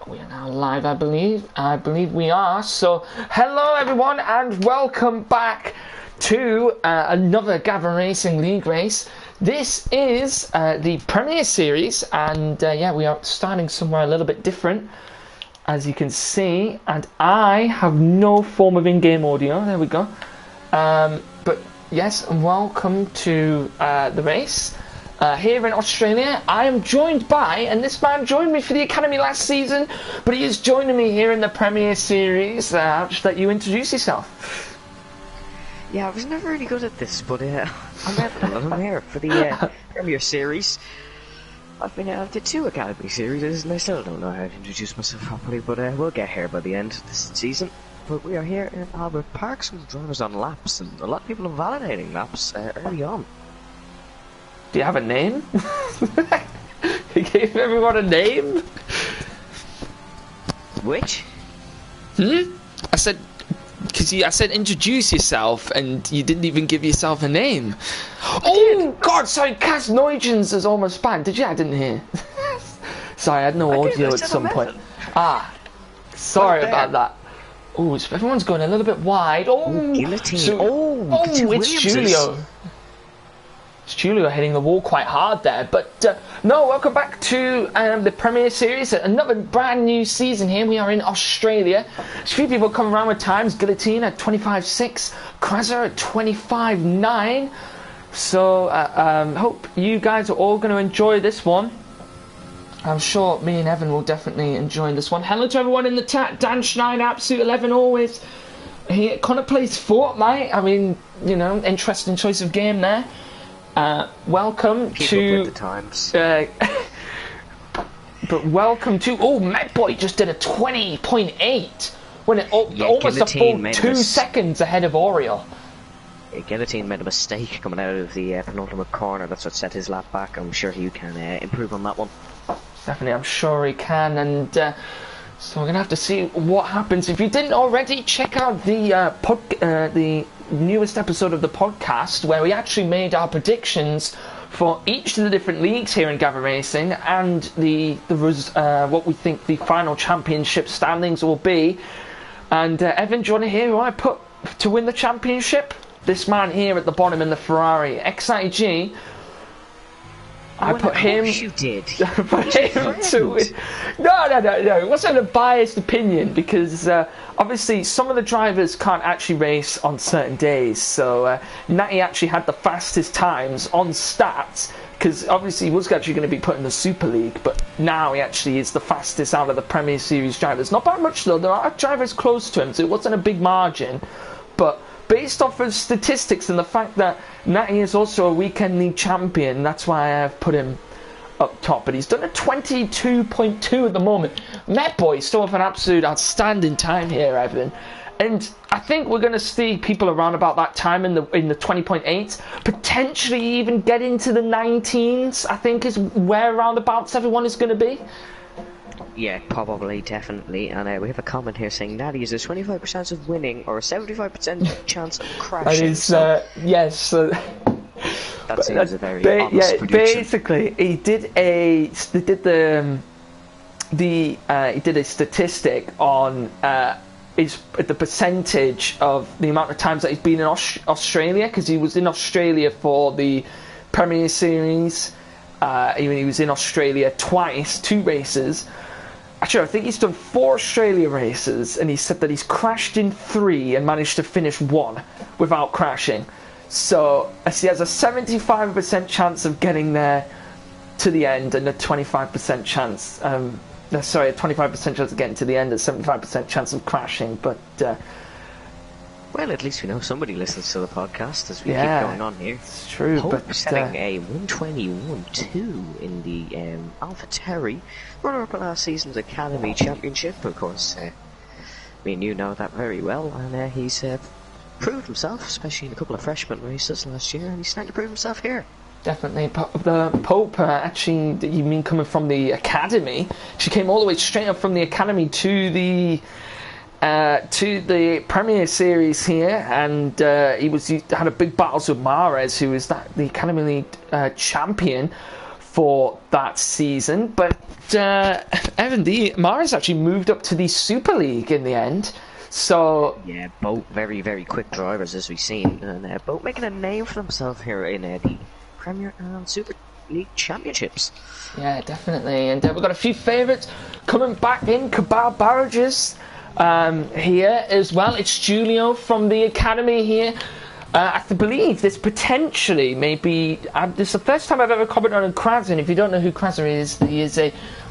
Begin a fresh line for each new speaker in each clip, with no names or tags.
We are now live, I believe. I believe we are. So, hello everyone, and welcome back to another Gavra Racing League race. This is the Premier Series, and yeah, we are starting somewhere a little bit different, as you can see. And I have no form of in-game audio. There we go. But yes, welcome to the race. Here in Australia, I am joined by, and this man joined me for the Academy last season, but he is joining me here in the Premier Series. I'll just let you introduce yourself.
Yeah, I was never really good at this, but I'm here for the Premier Series. I did 2 Academy series, and I still don't know how to introduce myself properly, but we'll get here by the end of this season. But we are here in Albert Park, some drivers on laps, and a lot of people are validating laps early on.
Do you have a name? You gave everyone a name?
Which?
I said, I said introduce yourself, and you didn't even give yourself a name. Oh God, sorry, Cas Nuygens is almost banned. Did you? I didn't hear. Sorry, I had no audio at some point. Sorry about that. Oh, everyone's going a little bit wide.
Guillotine.
So, it's Julio. It's Julio hitting the wall quite hard there. But no, welcome back to the Premier Series. Another brand new season here. We are in Australia. There's a few people coming around with times. Guillotine at 25.6. Krasser at 25.9. So hope you guys are all going to enjoy this one. I'm sure me and Evan will definitely enjoy this one. Hello to everyone in the chat. Dan Schneider, Absolute 11 always. He kind of plays Fortnite. I mean, you know, interesting choice of game there. Welcome to
the times.
But welcome to Metboy just did a 20.8 when it almost a full 2 seconds ahead of Oriole.
Guillotine made a mistake coming out of the penultimate corner. That's what set his lap back. I'm sure you can improve on that one.
Definitely, I'm sure he can, and so we're gonna have to see what happens. If you didn't already, check out the newest episode of the podcast where we actually made our predictions for each of the different leagues here in Gavra Racing and what we think the final championship standings will be. And Evan, do you want to hear who I put to win the championship? This man here at the bottom in the Ferrari, XIG. I put him.
You did.
Put him to win. No. It wasn't a biased opinion because obviously some of the drivers can't actually race on certain days. So Natty actually had the fastest times on stats because obviously he was actually going to be put in the Super League, but now he actually is the fastest out of the Premier Series drivers. Not by much though. There are drivers close to him, so it wasn't a big margin, but. Based off of statistics and the fact that Natty is also a weekend league champion, that's why I have put him up top. But he's done a 22.2 at the moment. Metboy still with an absolute outstanding time here, Evan. And I think we're going to see people around about that time in the 20.8, potentially even get into the 19s. I think is where roundabouts everyone is going to be.
Yeah, probably, definitely. And we have a comment here saying Natty is a 25% chance of winning or a 75% chance of crashing.
That is, yes.
That seems a very honest prediction.
Basically, he did a statistic on the percentage of the amount of times that he's been in Australia, because he was in Australia for the Premier Series. He was in Australia twice, 2 races. Actually, I think he's done 4 Australia races, and he said that he's crashed in 3 and managed to finish 1 without crashing. So he has a 75% chance of getting there to the end, and a 25% chance. A 25% chance of getting to the end, and 75% chance of crashing. But
well, at least we know somebody listens to the podcast as we keep going on here.
It's true.
Hope setting a 121.2 in the AlphaTauri, runner-up in last season's Academy Championship. Of course, me and you know that very well, and he's proved himself, especially in a couple of freshman races last year, and he's starting to prove himself here.
Definitely. The Pope, actually, you mean coming from the Academy? She came all the way straight up from the Academy to the Premier Series here, and he had a big battles with Mares, who is the Academy League champion for that season. But Evan, the Mara's actually moved up to the Super League in the end. So
yeah, both very, very quick drivers, as we've seen, and both making a name for themselves here in the Premier and Super League Championships.
Yeah, definitely. And we've got a few favourites coming back in. Cabal Barrages here as well. It's Julio from the academy here. I believe this potentially may be... this is the first time I've ever commented on Krasen. If you don't know who Krasen is, he is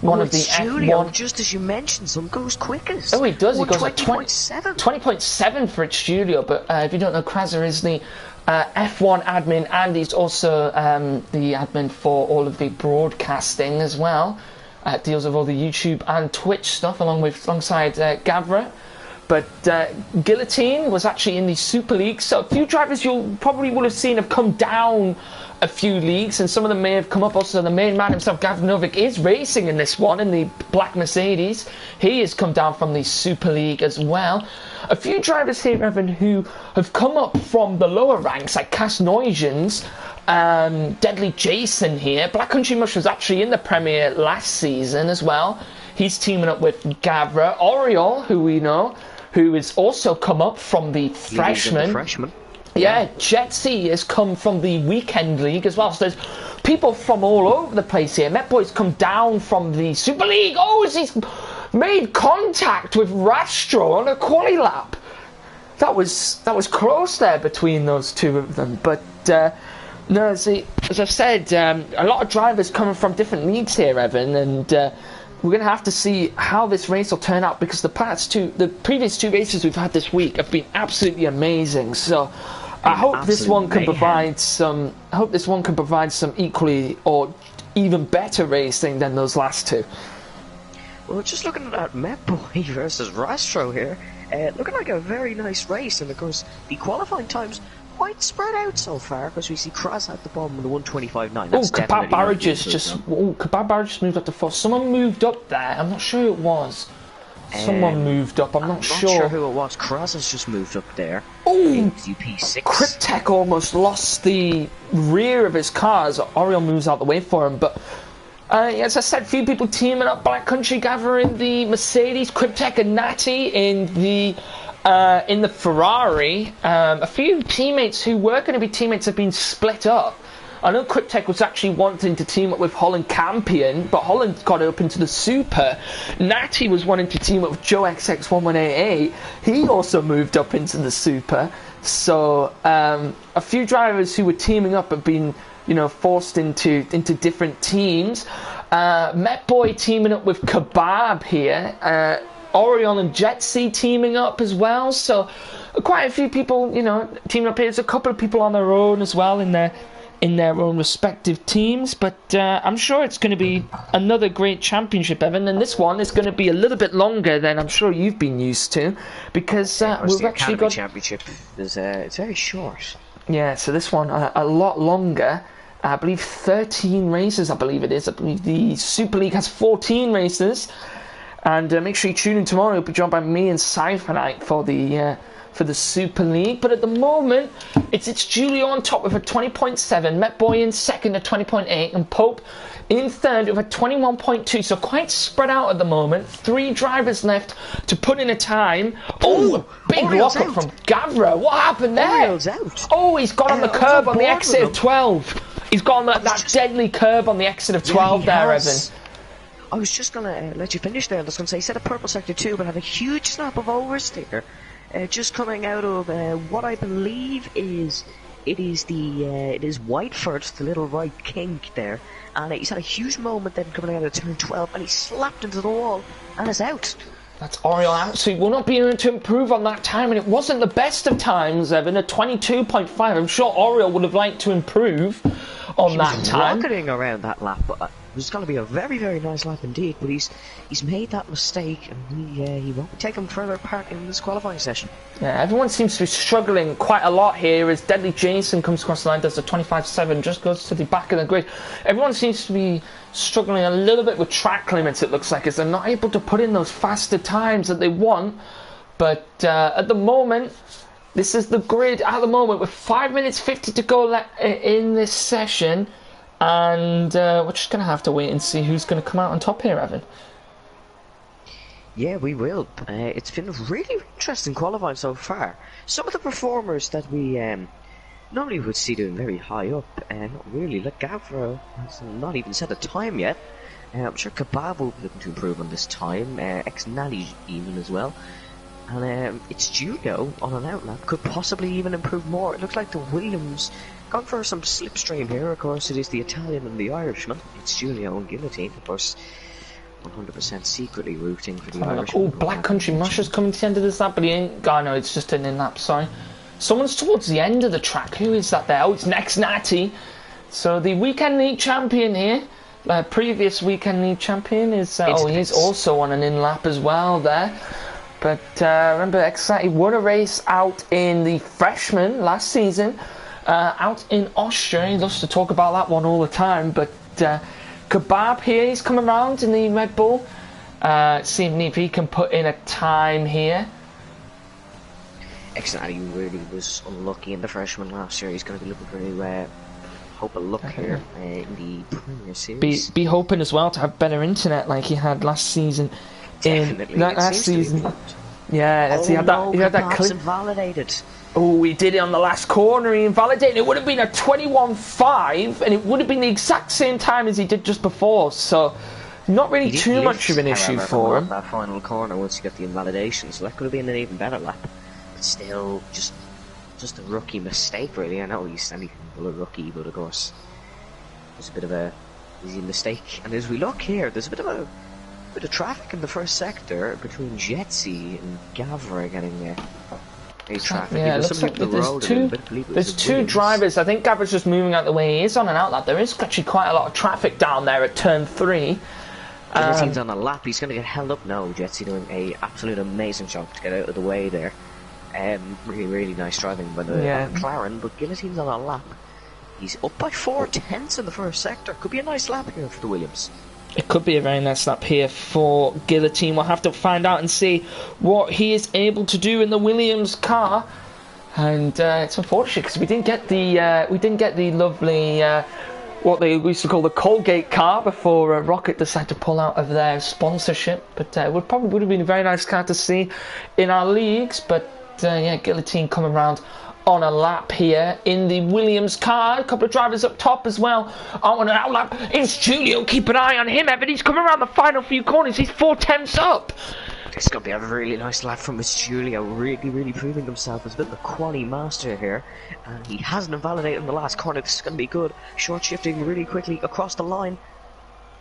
one of the
Julio,
F1...
just as you mentioned, some goes quickest.
Oh, he does. He goes
20.7.
20.7 for it's Julio. But if you don't know, Krasen is the F1 admin, and he's also the admin for all of the broadcasting as well. Deals with all the YouTube and Twitch stuff alongside Gavra. But Guillotine was actually in the Super League, so a few drivers you probably would have seen have come down a few leagues, and some of them may have come up. Also, the main man himself, Gavra, is racing in this one in the black Mercedes. He has come down from the Super League as well. A few drivers here, Evan, who have come up from the lower ranks, like Cass Nuygens, Deadly Jason here. Black Country Mush was actually in the Premier last season as well. He's teaming up with Gavra. Oriol, who we know, who has also come up from the freshman. Yeah, Jetsy has come from the weekend league as well. So there's people from all over the place here. Metboy's come down from the Super League. Oh, he's made contact with Rastro on a quali lap. That was close there between those two of them. But no, as I've said, a lot of drivers coming from different leagues here, Evan, and we're going to have to see how this race will turn out, because the previous two races we've had this week have been absolutely amazing. So I hope this one can provide some. I hope this one can provide some equally or even better racing than those last two.
Well, just looking at Metboy versus Rastro here, looking like a very nice race, and of course the qualifying times quite spread out so far, because we see Kraz at the bottom with the 125.9.
Oh, Kabab Barrages Kabab Barrages moved up to 4. Someone moved up there. I'm not sure who it was. Someone moved up. I'm not sure
who it was. Kraz has just moved up there.
Oh,
UP6.
Cryptech almost lost the rear of his car as Oriel moves out the way for him. But as I said, a few people teaming up. Black Country Gavra in the Mercedes, Cryptech and Natty in the Ferrari. A few teammates who were going to be teammates have been split up. I know Cryptech was actually wanting to team up with Holland Campion, but Holland got up into the Super. Natty was wanting to team up with Joe XX1188. He also moved up into the Super. So a few drivers who were teaming up have been, forced into different teams. Metboy teaming up with Kebab here. Orion and Jetsy teaming up as well. So quite a few people, teaming up here. There's a couple of people on their own as well in their own respective teams. But I'm sure it's going to be another great championship, Evan. And this one is going to be a little bit longer than I'm sure you've been used to, because we've actually got
championship is it's very short.
Yeah, so this one a lot longer. I believe 13 races. I believe it is. I believe the Super League has 14 races. And make sure you tune in tomorrow. You'll be joined by me and Cypherite for the Super League. But at the moment, it's Julio on top with a 20.7, Metboy in second at 20.8, and Pope in third with a 21.2. So quite spread out at the moment. 3 drivers left to put in a time. Oh, a big lockup from Gavra. What happened there?
Oriel's out.
Oh, he's got on the curb on the exit of 12. He's got on that deadly curb on the exit of 12 there, Evan.
I was just going to let you finish there. I was going to say, he said a purple sector 2, but had a huge snap of oversteer. Just coming out of what I believe is Whiteford, the little right kink there. And he's had a huge moment then coming out of turn 12, and he slapped into the wall and is out.
That's Oriel out, so he will not be able to improve on that time, and it wasn't the best of times, Evan, a 22.5. I'm sure Oriel would have liked to improve on that time.
Rocketing around that lap, but it was going to be a very, very nice lap indeed, but he's made that mistake, and he won't take him further part in this qualifying session.
Yeah, everyone seems to be struggling quite a lot here as Deadly Jason comes across the line, does the 25.7, just goes to the back of the grid. Everyone seems to be struggling a little bit with track limits, it looks like, as they're not able to put in those faster times that they want. But at the moment, this is the grid at the moment with 5 minutes 50 to go in this session. and we're just going to have to wait and see who's going to come out on top here, Evan.
Yeah, we will. It's been really interesting qualifying so far. Some of the performers that we normally would see doing very high up, not really. Like Gavra has not even set a time yet. I'm sure Kebab will be looking to improve on this time. Ex-Nally even as well. And it's Julio on an outlap. Could possibly even improve more. It looks like the Williams gone for some slipstream here. Of course, it is the Italian and the Irishman. It's Julio and Guillotine, of course. 100% secretly rooting for the Irishman.
Oh, Black Country Masher's coming to the end of this lap, but he ain't. Oh, no, it's just an in-lap, sorry. Someone's towards the end of the track. Who is that there? Oh, it's Next Natty. So the Weekend League champion here. Previous Weekend League champion is... he's also on an in-lap as well there. But remember, Exati won a race out in the Freshman last season. Out in Austria. He loves to talk about that one all the time. But Kebab here, he's come around in the Red Bull. Seeing if he can put in a time here.
Exati really was unlucky in the Freshman last year. He's going to be looking for a hope of luck here in the Premier Series.
Be hoping as well to have better internet like he had last season.
Definitely.
Last season. Yeah, he had that clip.
Invalidated.
Oh, he did it on the last corner. He invalidated. It would have been a 21.5, and it would have been the exact same time as he did just before. So, not really too much of an issue for him.
That final corner once he got the invalidation, so that could have been an even better lap. But still, just a rookie mistake, really. I know he's anything but a rookie, but of course, there's a bit of a easy mistake. And as we look here, there's a bit of traffic in the first sector between Jetsi and Gavra getting traffic.
Yeah, it looks like there's two drivers. I think Gavra's just moving out the way he is on an outlap. There is actually quite a lot of traffic down there at turn 3.
Guillotine's on a lap. He's going to get held up now. Jetsi doing a absolute amazing job to get out of the way there. Really, really nice driving by the McLaren, but Guillotine's on a lap. He's up by 4/10 in the first sector. Could be a nice lap here for the Williams.
It could be a very nice lap here for Guillotine. We'll have to find out and see what he is able to do in the Williams car. And it's unfortunate because we didn't get the lovely what they used to call the Colgate car before Rocket decided to pull out of their sponsorship. But it would have been a very nice car to see in our leagues. But Guillotine coming around on a lap here in the Williams car. A couple of drivers up top as well on an outlap. It's Julio. Keep an eye on him, Evan. He's coming around the final few corners. He's 4/10 up.
This is going to be a really nice lap from Miss Julio. Really, really proving himself as a bit of a quali master here. And he hasn't invalidated in the last corner. This is going to be good. Short shifting really quickly across the line.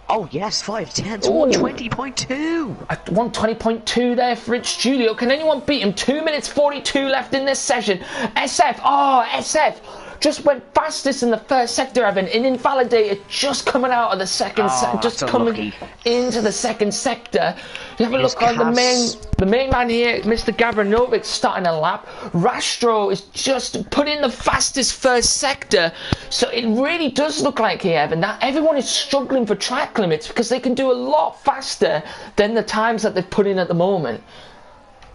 Oh yes, 5/10, 120.2.
120.2 there for Rich Julio. Can anyone beat him? 2 minutes 42 left in this session. SF just went fastest in the first sector, Evan, and invalidated just coming out of the second sector, just coming into the second sector. You have a look on the main man here, Mr. Gavranovic, starting a lap. Rastro is just put in the fastest first sector, so it really does look like here, Evan, that everyone is struggling for track limits because they can do a lot faster than the times that they've put in at the moment.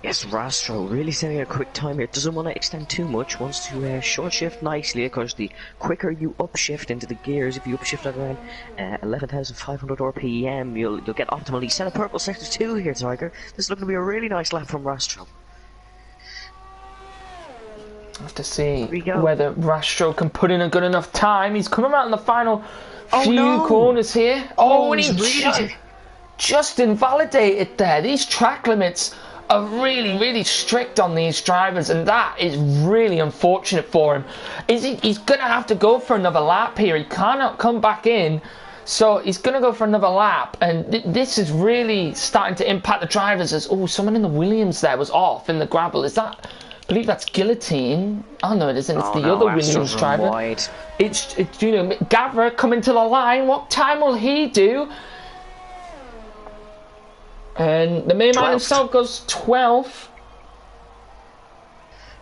Yes, Rastro really setting a quick time here. Doesn't want to extend too much. Wants to short shift nicely. Of course, the quicker you upshift into the gears, if you upshift at around 11,500 RPM, you'll get optimally. Set a purple sector 2 here, Tiger. This is looking to be a really nice lap from Rastro.
I have to see whether Rastro can put in a good enough time. He's coming out in the final few corners here. And he just invalidated there. These track limits are really, really strict on these drivers, and that is really unfortunate for him. He's going to have to go for another lap here. He cannot come back in, so he's going to go for another lap, and this is really starting to impact the drivers as, someone in the Williams there was off in the gravel. Is that... I believe that's Guillotine. Oh no, it isn't. It's the other Williams driver.
Wide.
It's Gavra coming to the line. What time will he do? And the main man himself goes 12th.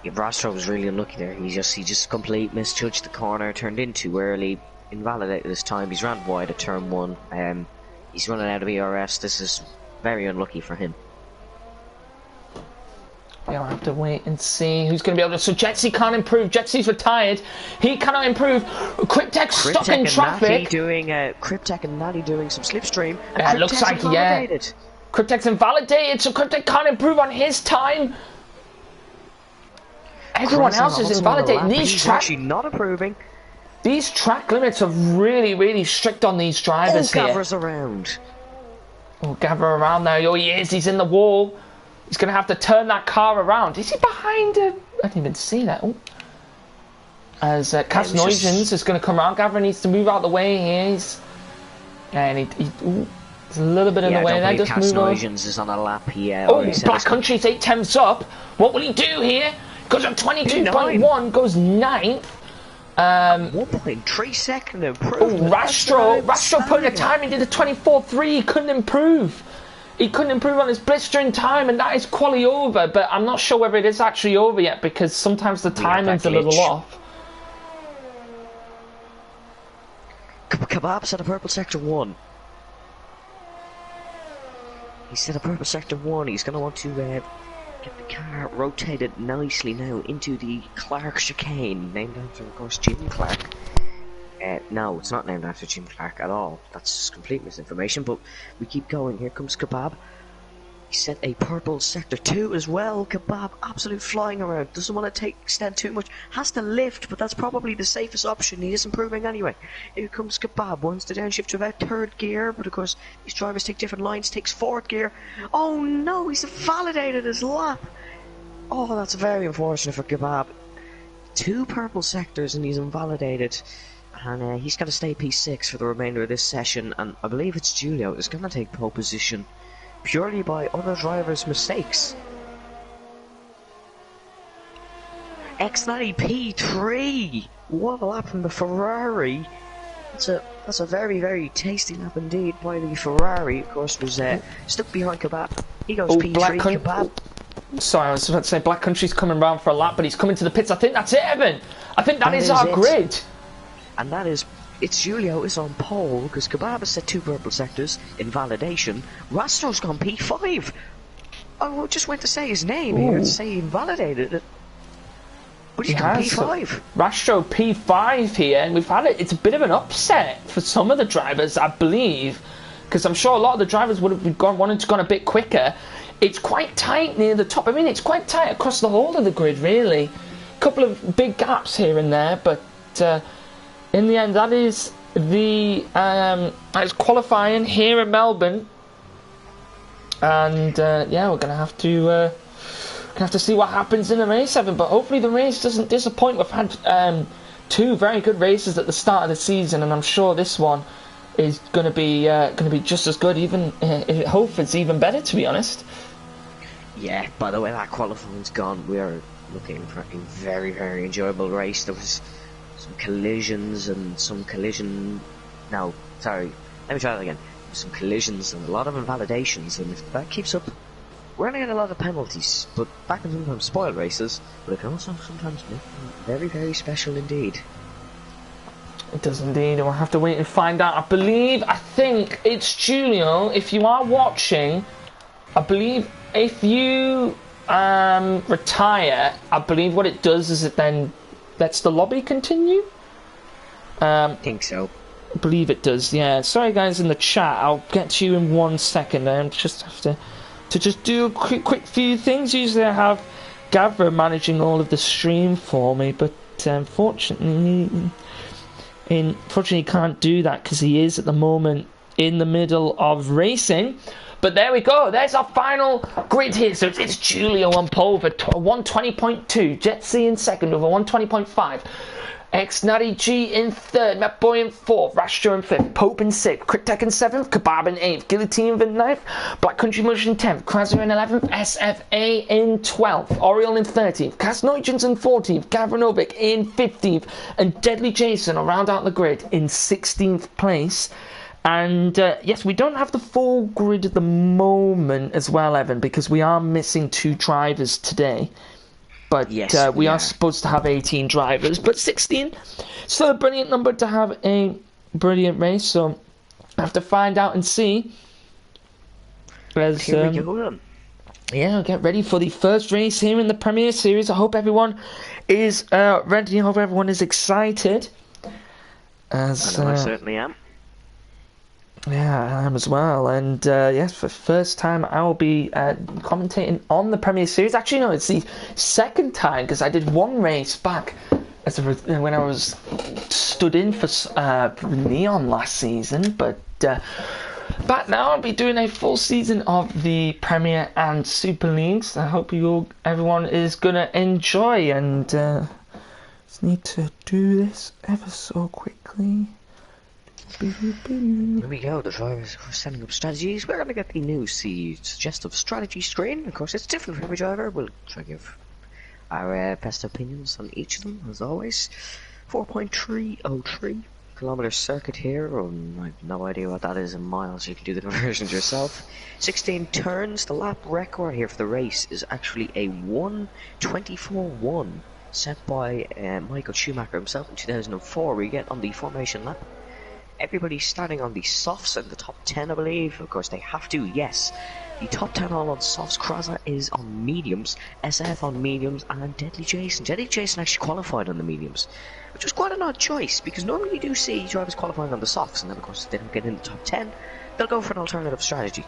Yeah, Rastro was really unlucky there. He just completely misjudged the corner, turned in too early, invalidated his time. He's ran wide at turn 1. He's running out of ERS. This is very unlucky for him.
We'll have to wait and see who's going to be able to. So Jetsy can't improve. Jetsy's retired. He cannot improve. Cryptek stuck in traffic.
Cryptek and Natty doing some slipstream.
Yeah, it looks like Cryptek's invalidated, so Cryptek can't improve on his time. Everyone else is invalidated.
He's actually not approving.
These track limits are really, really strict on these drivers here.
Gavra's around.
Oh, Gavra around now. Oh, he is. He's in the wall. He's going to have to turn that car around. Is he behind him? I didn't even see that. Oh. As Cas Nuygens is going to come around. Gavra needs to move out of the way here. And there's a little bit in the way there.
Cas Nuygens is on a lap here.
Oh, Black Country's 8 tenths up. What will he do here? Goes on 22.1, goes 9th.
1.3 second improvement.
Oh, Rastro put a time into the 24.3. He couldn't improve. He couldn't improve on his blistering time, and that is quali over. But I'm not sure whether it is actually over yet because sometimes the timing's a little off.
Kebab set a purple sector 1. He set a purple sector 1. He's going to want to get the car rotated nicely now into the Clark chicane, named after, of course, Jim Clark. No, it's not named after Jim Clark at all. That's complete misinformation, but we keep going. Here comes Kebab. He set a purple sector 2 as well. Kebab, absolute flying around. Doesn't want to extend too much. Has to lift, but that's probably the safest option. He is improving anyway. Here comes Kebab. Wants to downshift to about 3rd gear, but of course, these drivers take different lines. Takes 4th gear. Oh no, he's invalidated his lap. Oh, that's very unfortunate for Kebab. 2 purple sectors and he's invalidated. And he's got to stay P6 for the remainder of this session. And I believe it's Julio is going to take pole position purely by other drivers' mistakes. X90 P3! What a lap from the Ferrari! That's a very, very tasty lap indeed by the Ferrari. Of course, was stuck behind Kebab. He goes P3, Kebab.
Sorry, I was about to say Black Country's coming round for a lap, but he's coming to the pits. I think that's it, Evan. I think that is our grid.
And that is, it's Julio is on pole, because Kebab has set 2 purple sectors, invalidation. Rastro's gone P5. I just went to say his name here, to say he invalidated it. But he's gone P5.
Rastro P5 here, and we've had it. It's a bit of an upset for some of the drivers, I believe, because I'm sure a lot of the drivers would have wanted to go a bit quicker. It's quite tight near the top. I mean, it's quite tight across the whole of the grid, really. A couple of big gaps here and there, but in the end, that is the that's qualifying here in Melbourne, and yeah, we're gonna have to see what happens in the race, Evan. But hopefully, the race doesn't disappoint. We've had 2 very good races at the start of the season, and I'm sure this one is gonna be just as good. Even I hope it's even better, to be honest.
Yeah. By the way, that qualifying's gone. We are looking for a very, very enjoyable race. There was some collisions and some collision. No, sorry. Let me try that again. Some collisions and a lot of invalidations, and if that keeps up, we're gonna get a lot of penalties. But that can sometimes spoil races, but it can also sometimes make them very, very special indeed.
It does indeed, and we'll have to wait and find out. I think it's Julio. If you are watching, I believe if you retire, I believe what it does is it then lets the lobby continue.
I think so.
I believe it does. Yeah. Sorry, guys, in the chat. I'll get to you in 1 second. I just have to just do a quick few things. Usually, I have Gavra managing all of the stream for me, but unfortunately, he can't do that because he is at the moment in the middle of racing. But there we go. There's our final grid here. So it's Julio on pole for 120.2. Jetsy in second over 120.5. X90 G in third. Matt Boy in fourth. Rastro in fifth. Pope in sixth. Cryptek in seventh. Kebab in eighth. Guillotine in ninth. Black Country Mush in 10th. Krasser in 11th. SFA in 12th. Oriole in 13th. Cas Nuygens in 14th. Gavra in 15th. And Deadly Jason will round out the grid in 16th place. And yes, we don't have the full grid at the moment as well, Evan, because we are missing 2 drivers today. But yes, we are supposed to have 18 drivers, but 16, still a brilliant number to have a brilliant race. So I have to find out and see. As,
here we go then.
yeah, get ready for the first race here in the Premier Series. I hope everyone is ready. I hope everyone is excited. As
I know I certainly am.
yeah, I am as well. And yes, for the first time, I will be commentating on the Premier Series. Actually, no, it's the second time because I did one race back when I was stood in for Neon last season. But back now, I'll be doing a full season of the Premier and Super Leagues. I hope everyone is gonna enjoy. And just need to do this ever so quickly.
Here we go, the drivers are setting up strategies. We're going to get the new suggestive strategy screen. Of course, it's different for every driver. We'll try to give our best opinions on each of them, as always. 4.303 kilometer circuit here. I have no idea what that is in miles. You can do the conversions yourself. 16 turns. The lap record here for the race is actually a 1:24.1 set by Michael Schumacher himself in 2004. We get on the formation lap. Everybody's starting on the softs in the top 10, I believe. Of course, they have to, yes. The top 10 all on softs. Kraza is on mediums, SF on mediums, and Deadly Jason. Deadly Jason actually qualified on the mediums, which was quite an odd choice, because normally you do see drivers qualifying on the softs, and then, of course, if they don't get in the top 10, they'll go for an alternative strategy.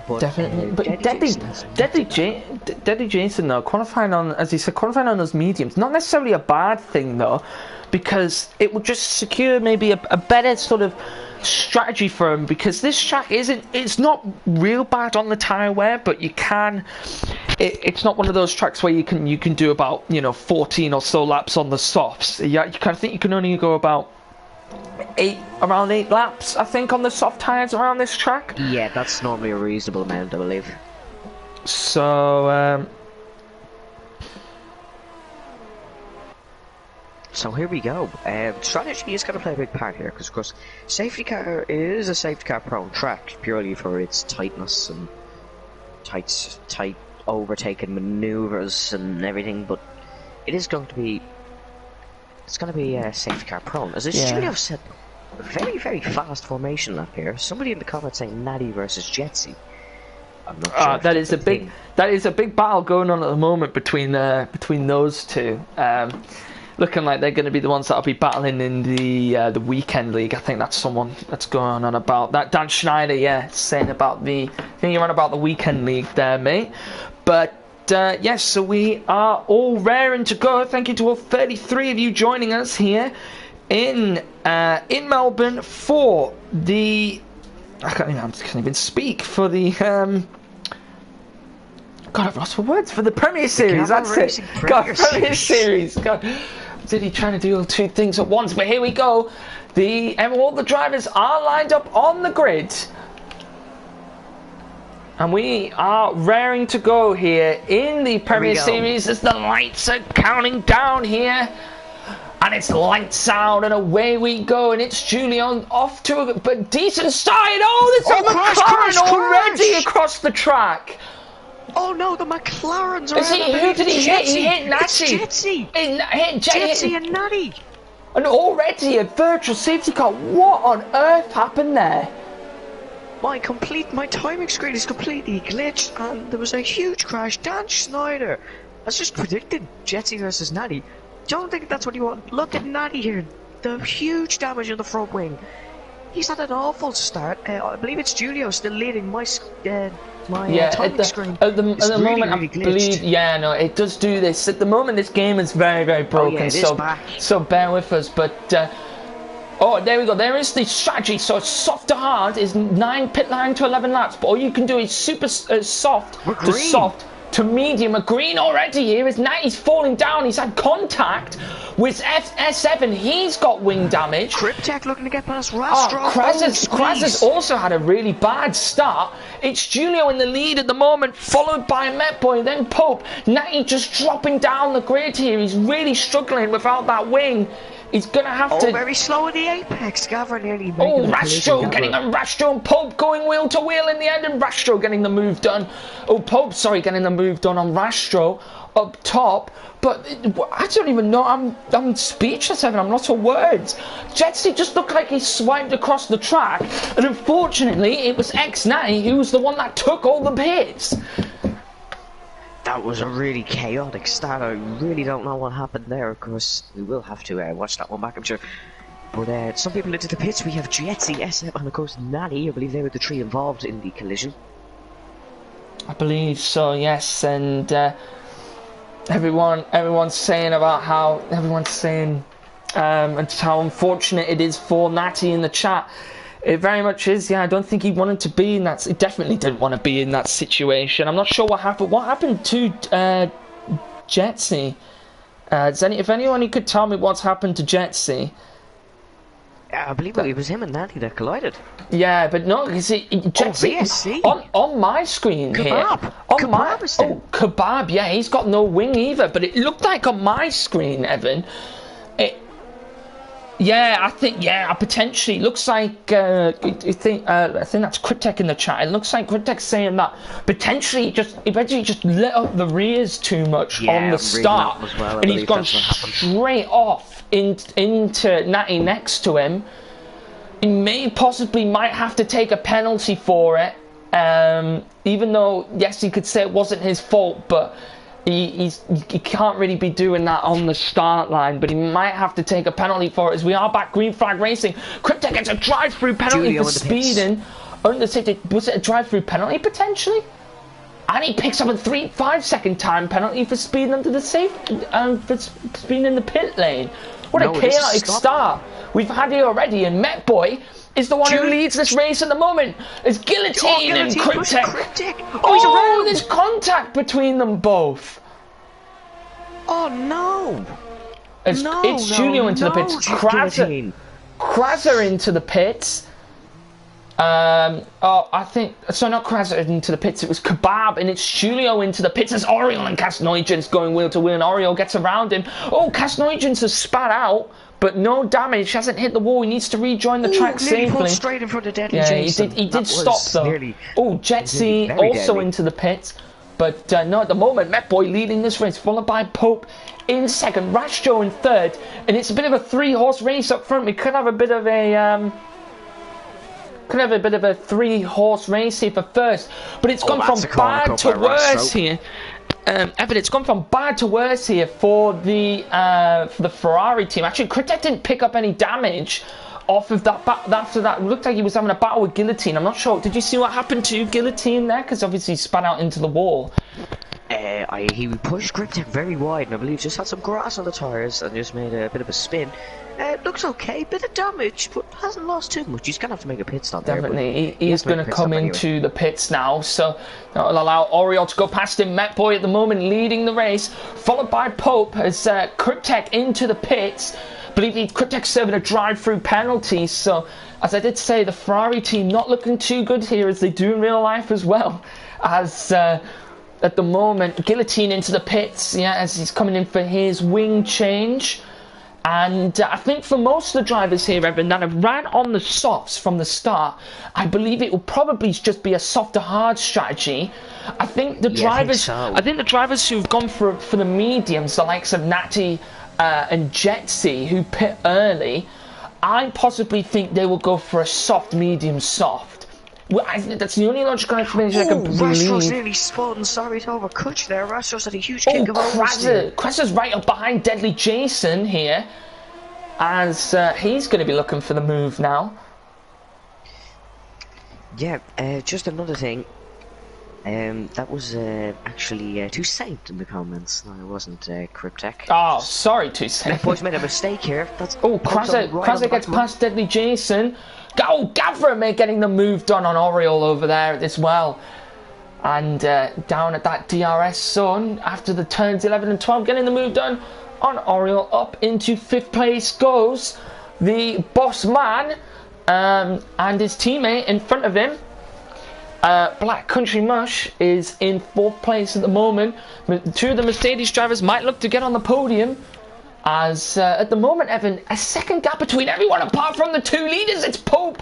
But,
definitely, but Deadly Jason though, qualifying on, as he said, qualifying on those mediums, not necessarily a bad thing though, because it will just secure maybe a better sort of strategy for him, because this track it's not real bad on the tyre wear, but you can, it's not one of those tracks where you can do about 14 or so laps on the softs. Yeah, you kind of think you can only go about around 8 laps, I think, on the soft tyres around this track.
Yeah, that's normally a reasonable amount, I believe.
So,
so here we go. Strategy is going to play a big part here, because of course, safety car is a safety car prone track, purely for its tightness and tight overtaking maneuvers and everything, but it is going to be... It's going to be safety car prone. As the studio said, very, very fast formation lap here. Somebody in the comments saying Natty versus Jetsy. I'm not sure.
That is a big battle going on at the moment between those two. Looking like they're going to be the ones that'll be battling in the weekend league. I think that's someone that's going on about that. Dan Schneider, saying about I think you're on about the weekend league there, mate. But yes, so we are all raring to go. Thank you to all 33 of you joining us here in Melbourne for the... I can't even speak for the... God, I've lost for words. For the Premier Series, that's it. Premier Series. God, did he trying to do 2 things at once? But here we go. All the drivers are lined up on the grid. And we are raring to go here in the Premier Series as the lights are counting down here. And it's lights out and away we go. And it's Julian off to a decent start. Oh, there's a McLaren already across the track.
Oh no, the McLarens are...
Who did he hit? He hit Natty.
It's Jetsy. Jetsy and Natty.
And already a virtual safety car. What on earth happened there?
My timing screen is completely glitched, and there was a huge crash. Dan Schneider has just predicted Jetsy versus Natty. Don't think that's what you want. Look at Natty here. The huge damage in the front wing. He's had an awful start. I believe it's Julio still leading my timing screen. At the moment, I believe,
it does do this. At the moment, this game is very, very broken. So bear with us. But oh, there we go. There is the strategy. So soft to hard is 9 pit line to 11 laps. But all you can do is super soft to soft to medium. A green already here is Natty's falling down. He's had contact with S7. He's got wing damage.
Cryptek looking to get past Rastro.
Kraz has also had a really bad start. It's Julio in the lead at the moment, followed by Metboy, then Pope. Natty just dropping down the grid here. He's really struggling without that wing. He's going to have to...
very slow at the apex. Gavra nearly...
Rastro getting a Rastro and Pope going wheel to wheel in the end, and Rastro getting the move done. Pope, getting the move done on Rastro up top. But I don't even know. I'm speechless, Evan. I'm not a words. Jetsy just looked like he swiped across the track, and unfortunately, it was Natty who was the one that took all the pits.
That was a really chaotic start. I really don't know what happened there. Of course, we will have to watch that one back, I'm sure. But some people into the pits. We have Jetsy, SF, and of course Natty. I believe they were the three involved in the collision.
I believe so, yes. And everyone's saying about how and how unfortunate it is for Natty in the chat. It very much is, yeah. I don't think he wanted to be in that. He definitely didn't want to be in that situation. I'm not sure what happened. What happened to Jetsy? If anyone could tell me what's happened to Jetsy.
I believe it was him and Natty that collided.
Yeah, but no, you see, Jetsy, on my screen
Kebab.
here,
Kebab,
yeah, he's got no wing either. But it looked like on my screen, Evan. I think potentially. It looks like I think that's Cryptek in the chat. It looks like Cryptek saying that potentially he just lit up the rears too much on the start, and he's gone straight off into Natty next to him. He possibly might have to take a penalty for it, even though yes, he could say it wasn't his fault, but. He can't really be doing that on the start line, but he might have to take a penalty for it as we are back green flag racing. Cryptek gets a drive-through penalty for speeding. Was it a drive-through penalty potentially? And he picks up a 5-second time penalty for speeding under the for speeding in the pit lane. What a chaotic start we've had here already, and Met Boy is the one who leads this race at the moment. It's Guillotine and Cryptek. Oh, there's contact between them both.
Oh no!
It's Julio into the pits. Krasser into the pits. I think so. Not Krasser into the pits. It was Kebab, and it's Julio into the pits. As Oriol and Kasneugens going wheel to wheel, and Oriol gets around him. Oh, Kasneugens has spat out. But no damage, hasn't hit the wall. He needs to rejoin the track safely.
Straight in front of Deadly Jason.
He did stop though. Jetsy also into the pits. But no, at the moment, Met Boy leading this race, followed by Pope in second, Rash Joe in third, and it's a bit of a 3-horse race up front. We could have a bit of a 3-horse race here for first, but it's gone from bad to worse here. Evan, it's gone from bad to worse here for the Ferrari team. Actually, Cryptek didn't pick up any damage off of that. After that, it looked like he was having a battle with Guillotine. I'm not sure. Did you see what happened to Guillotine there? Because obviously he spat out into the wall.
He pushed Cryptek very wide, and I believe just had some grass on the tyres and just made a bit of a spin. Looks okay, bit of damage, but hasn't lost too much. He's going to have to make a pit stop there.
Definitely, he is going to come into the pits now, so that will allow Oriol to go past him. Met Boy at the moment leading the race, followed by Pope as Cryptek into the pits. I believe Cryptek's serving a drive-through penalty, so as I did say, the Ferrari team not looking too good here as they do in real life as well. As at the moment, Guillotine into the pits, as he's coming in for his wing change. And I think for most of the drivers here, Evan, that have ran on the softs from the start, I believe it will probably just be a soft to hard strategy. I think the drivers who've gone for the mediums, the likes of Natty and Jetsy, who pit early, I possibly think they will go for a soft, medium, soft. Well, that's the only logical explanation I can believe.
Rastos nearly spun. Sorry to overcut you there. Rastos had a huge kick of
Krasser's right up behind Deadly Jason here, as he's going to be looking for the move now.
Yeah, just another thing. That was actually Toussaint in the comments. No, it wasn't Cryptek.
Oh, sorry, Toussaint.
Boys made a mistake here.
Krasser gets past Deadly Jason. Gavra getting the move done on Oriol over there as well. And down at that DRS zone after the turns 11 and 12, getting the move done on Oriol. Up into 5th place goes the boss man and his teammate in front of him. Black Country Mush is in 4th place at the moment. Two of the Mercedes drivers might look to get on the podium. As at the moment, Evan, a second gap between everyone apart from the two leaders. It's Pope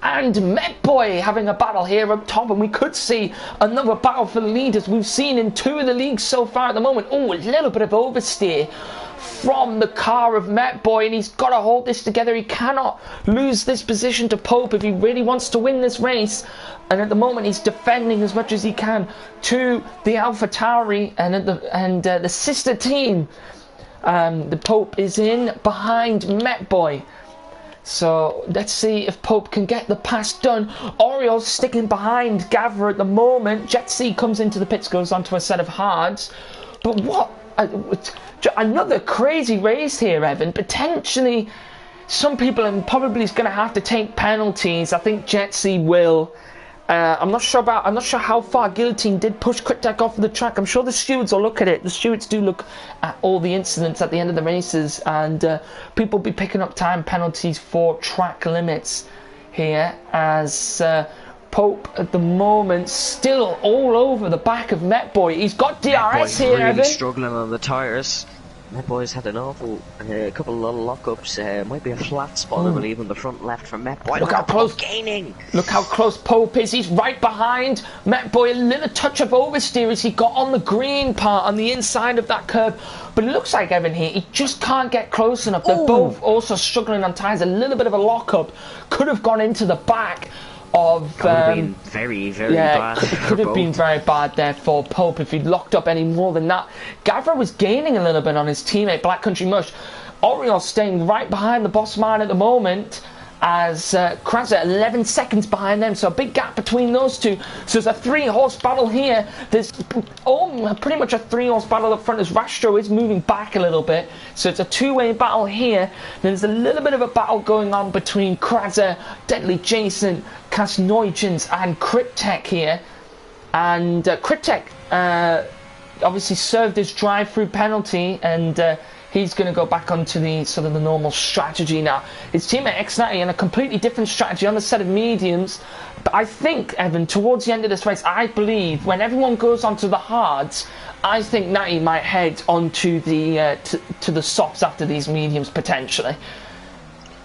and Met Boy having a battle here up top, and we could see another battle for the leaders. We've seen in 2 of the leagues so far at the moment. Oh, a little bit of oversteer from the car of Met Boy, and he's got to hold this together. He cannot lose this position to Pope if he really wants to win this race. And at the moment, he's defending as much as he can to the AlphaTauri and the sister team. The Pope is in behind Met Boy. So let's see if Pope can get the pass done. Oriol's sticking behind Gavra at the moment. Jetsy comes into the pits, goes onto a set of hards. But what? Another crazy race here, Evan. Potentially, some people are probably going to have to take penalties. I think Jetsy will. I'm not sure how far Guillotine did push Cryptek off the track. I'm sure the stewards will look at it. The stewards do look at all the incidents at the end of the races, and people will be picking up time penalties for track limits here, as Pope at the moment still all over the back of Met Boy. He's got DRS here,
really
Evan.
Struggling on the tyres. Met Boy's had an awful couple of little lockups. Might be a flat spot, I believe, on the front left from Met Boy.
Look how close
gaining.
Look how close Pope is. He's right behind Met Boy. A little touch of oversteer as he got on the green part on the inside of that curve. But it looks like, Evan, here, he just can't get close enough. They're both also struggling on tyres. A little bit of a lockup. Could have gone into the back of...
Could have been very, very bad.
Could have been very bad there for Pope if he'd locked up any more than that. Gavra was gaining a little bit on his teammate Black Country Mush. Oriol staying right behind the boss man at the moment, as Krasa 11 seconds behind them, so a big gap between those two. So there's a 3-horse battle here. There's pretty much a 3-horse battle up front as Rastro is moving back a little bit. So it's a 2-way battle here. There's a little bit of a battle going on between Krasa, Deadly Jason, Kasnoigens and Cryptek here. And Cryptek obviously served his drive-through penalty, and he's going to go back onto the sort of the normal strategy now. His teammate X90 in a completely different strategy on the set of mediums. But I think, Evan, towards the end of this race, I believe when everyone goes onto the hards, I think Natty might head onto the to the softs after these mediums potentially.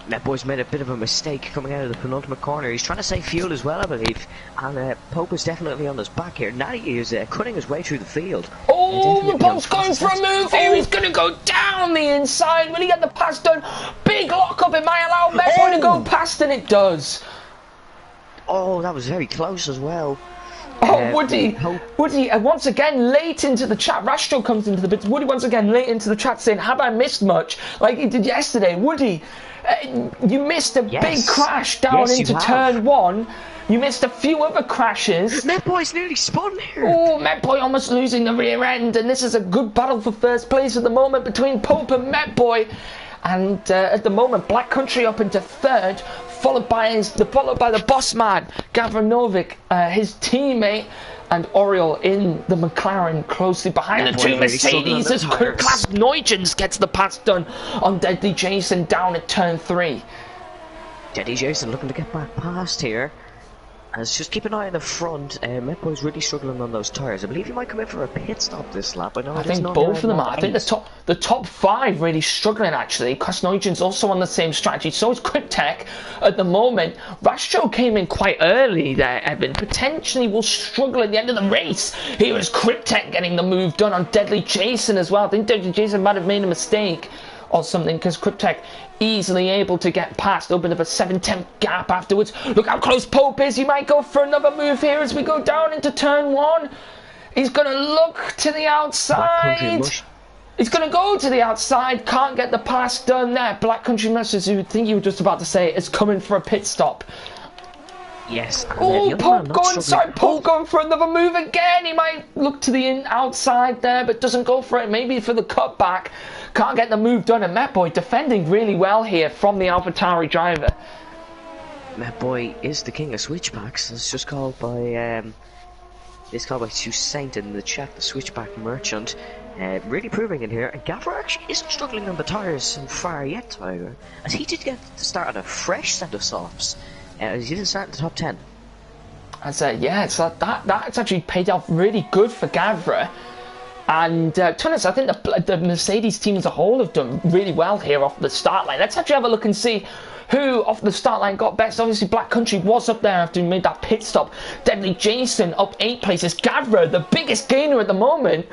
Met Boy's made a bit of a mistake coming out of the penultimate corner. He's trying to save fuel as well, I believe. And Pope is definitely on his back here. Natty is cutting his way through the field.
Oh, the Pope's going for a move here. He's going to go down the inside. Will he get the pass done? Big lockup. It might allow Met Boy to go past, and it does.
Oh, that was very close as well.
Oh, Woody, once again late into the chat. Rastro comes into the bits. Woody once again late into the chat saying, have I missed much? Like he did yesterday. Woody, you missed a big crash down into turn 1. You missed a few other crashes.
Met Boy's nearly spun here.
Oh, Met Boy almost losing the rear end. And this is a good battle for first place at the moment between Pope and Met Boy. And at the moment, Black Country up into 3rd, followed by the boss man, Gavra Novic, his teammate, and Oriol in the McLaren closely behind the two Mercedes as Kasnoigens gets the pass done on Deadly Jason down at turn 3.
Deadly Jason looking to get back past here. And just keep an eye on the front. Met Boy's really struggling on those tyres. I believe he might come in for a pit stop this lap. I think
both of them are. I think the top 5 really struggling actually. Kasnoigens also on the same strategy. So is Cryptek at the moment. Rastro came in quite early there, Evan. Potentially will struggle at the end of the race. Here is Cryptek getting the move done on Deadly Jason as well. I think Deadly Jason might have made a mistake or something, because Cryptek easily able to get past, open up a 7-10 gap afterwards. Look how close Pope is. He might go for another move here as we go down into turn 1. He's going to look to the outside. He's going to go to the outside. Can't get the pass done there. Black Country Musters, who think you were just about to say, is coming for a pit stop.
Yes.
Oh, Pope going inside. Pope going for another move again. He might look to the outside there, but doesn't go for it. Maybe for the cutback. Can't get the move done. And Met Boy defending really well here from the AlphaTauri driver.
Met Boy is the king of switchbacks. It's just called by Toussaint in the chat, the switchback merchant. Really proving in here. And Gavra actually isn't struggling on the tyres so far yet, Tiger, as he did get to start on a fresh set of softs. He didn't start in the top 10.
That's actually paid off really good for Gavra. And to be honest, I think the Mercedes team as a whole have done really well here off the start line. Let's actually have a look and see who off the start line got best. Obviously, Black Country was up there after he made that pit stop. Deadly Jason up 8 places. Gavra, the biggest gainer at the moment.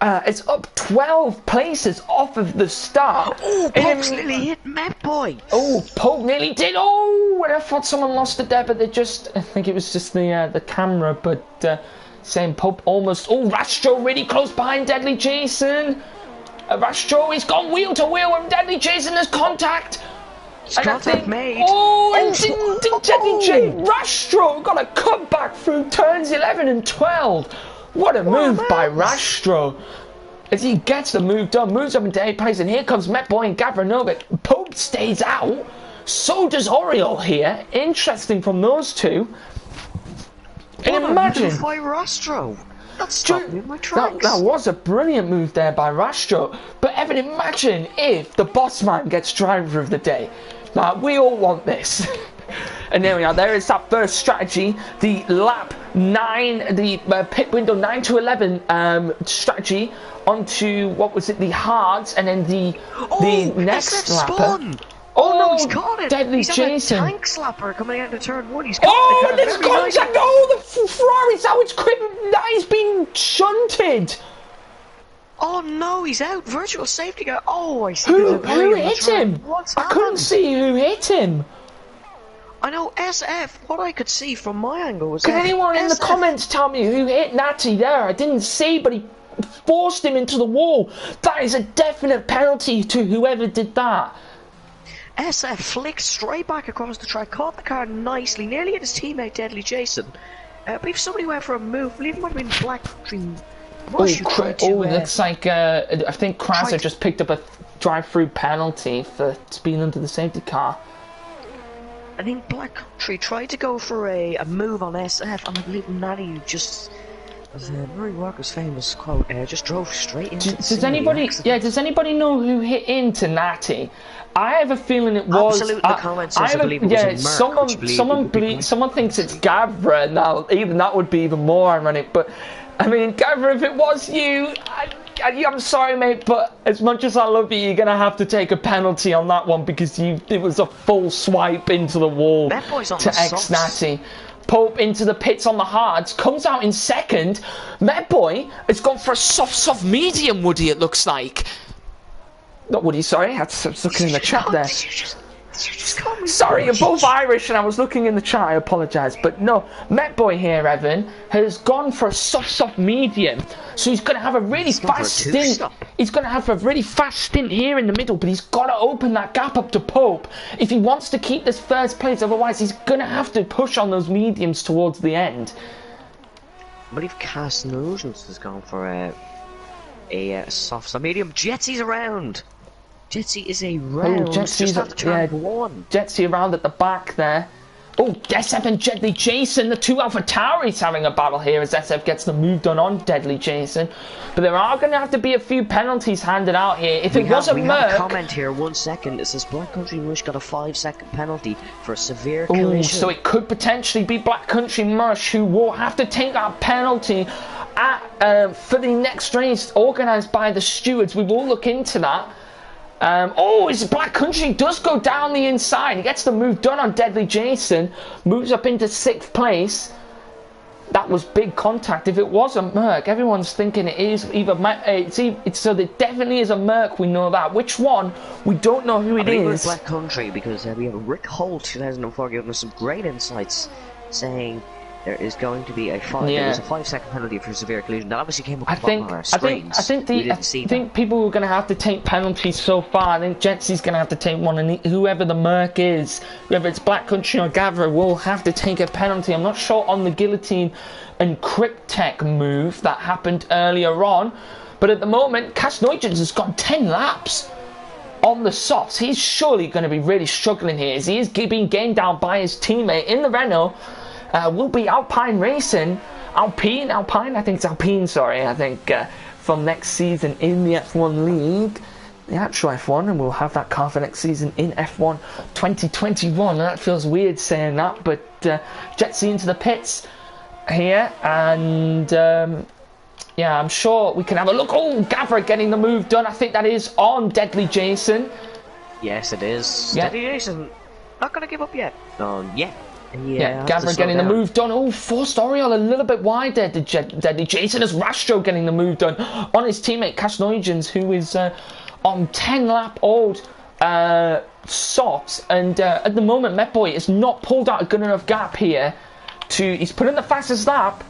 It's up 12 places off of the start.
Oh, Pope's nearly hit Met Boy.
Oh, Pope nearly did. Oh, and I thought someone lost it there, but I think it was just the camera, but same Pope almost. Oh, Rastro really close behind Deadly Jason. Rastro, he's gone wheel to wheel with Deadly Jason. There's contact.
Contact made.
Oh, and Deadly Jason. Rastro got a cutback through turns 11 and 12. What a move by Rastro. As he gets the move done, moves up into 8th place, and here comes Met Boy and Gavra. Pope stays out. So does Oriole here. Interesting from those two. And imagine
by Rastro. That stopped me in my tracks.
That was a brilliant move there by Rastro. But Evan, imagine if the boss man gets driver of the day. Now, we all want this. And there we are. There is that first strategy. The lap 9, the pit window 9 to 11 strategy onto, what was it, the hards, and then the next lapper.
Oh no, he's caught it!
Deadly
he's
Jason.
A tank slapper coming out of turn 1. He's caught
oh, and there's contact! Oh, the Ferrari's out. It's quick. Now he's been shunted.
Oh no, he's out. Virtual safety car. Oh, I see.
Who hit him? I couldn't see who hit him.
I know SF. What I could see from my angle was.
Can anyone in the comments tell me who hit Natty there? I didn't see, but he forced him into the wall. That is a definite penalty to whoever did that.
SF flicked straight back across the track, caught the car nicely, nearly hit his teammate Deadly Jason. I believe somebody went for a move. I believe it might have been Black Dream.
Looks like I think Krasser just picked up a drive-through penalty for speeding under the safety car.
I think Black Country tried to go for a move on SF, and I believe Natty just, as Murray Walker's famous quote, just drove straight into the
does anybody know who hit into Natty? I have a feeling it was.
Absolutely, the comments says I believe it was a Merc,
someone thinks it's Gavra. Now, even that would be even more ironic. But I mean, Gavra, if it was you, I'm sorry, mate, but as much as I love you, you're gonna have to take a penalty on that one because it was a full swipe into the wall to X Natty. Pope into the pits on the hards, comes out in second. Met Boy has gone for a soft medium, Woody, it looks like. Not Woody, sorry, I was looking in the chat there. Sorry, you're both Irish and I was looking in the chat, I apologise. But no, Met Boy here, Evan, has gone for a soft medium. So he's going to have a really fast stint. He's going to have a really fast stint here in the middle, but he's got to open that gap up to Pope if he wants to keep this first place. Otherwise, he's going to have to push on those mediums towards the end.
I believe Cass Nugent has gone for a soft medium. Jetsy's around. Jetsy is around.
Jetsy's
just turn 1.
Jetsy around at the back there. Oh, SF and Deadly Jason, the two Alpha Tauris having a battle here as SF gets the move done on Deadly Jason. But there are going to have to be a few penalties handed out here. If it was a Merc...
We have a comment here, 1 second. It says Black Country Mush got a 5-second penalty for a severe collision.
So it could potentially be Black Country Mush who will have to take that penalty for the next race organised by the stewards. We will look into that. His Black Country does go down the inside. He gets the move done on Deadly Jason. Moves up into 6th place. That was big contact. If it was a Merc, everyone's thinking it is either... so there definitely is a Merc, we know that. Which one? We don't know who it is.
I think it was Black Country because we have Rick Holt 2004 giving us some great insights saying... There is going to be a 5-second penalty for severe collision. That obviously came up on our screens.
I think people are going to have to take penalties so far. I think Jetsy's going to have to take one, and whoever the Merc is, whether it's Black Country or Gavra, will have to take a penalty. I'm not sure on the guillotine and Cryptech move that happened earlier on, but at the moment, Cass Nugent has got 10 laps on the softs. He's surely going to be really struggling here as he is being gained down by his teammate in the Renault. Will be Alpine Racing. Alpine, I think it's Alpine, sorry. I think from next season in the F1 League, the actual F1, and we'll have that car for next season in F1 2021. And that feels weird saying that, but Jetsy into the pits here, and yeah, I'm sure we can have a look. Oh, Gavra getting the move done. I think that is on Deadly Jason.
Yes, it is.
Yeah.
Deadly Jason, not going to give up yet. Yeah.
Yeah, Gavra getting the move done. Oh, forced Oriole a little bit wide there. Deadly Jason as Rastro getting the move done on his teammate Casnoigens, who is on 10-lap old softs. And at the moment, Metboy has not pulled out a good enough gap here. He's put in the fastest lap.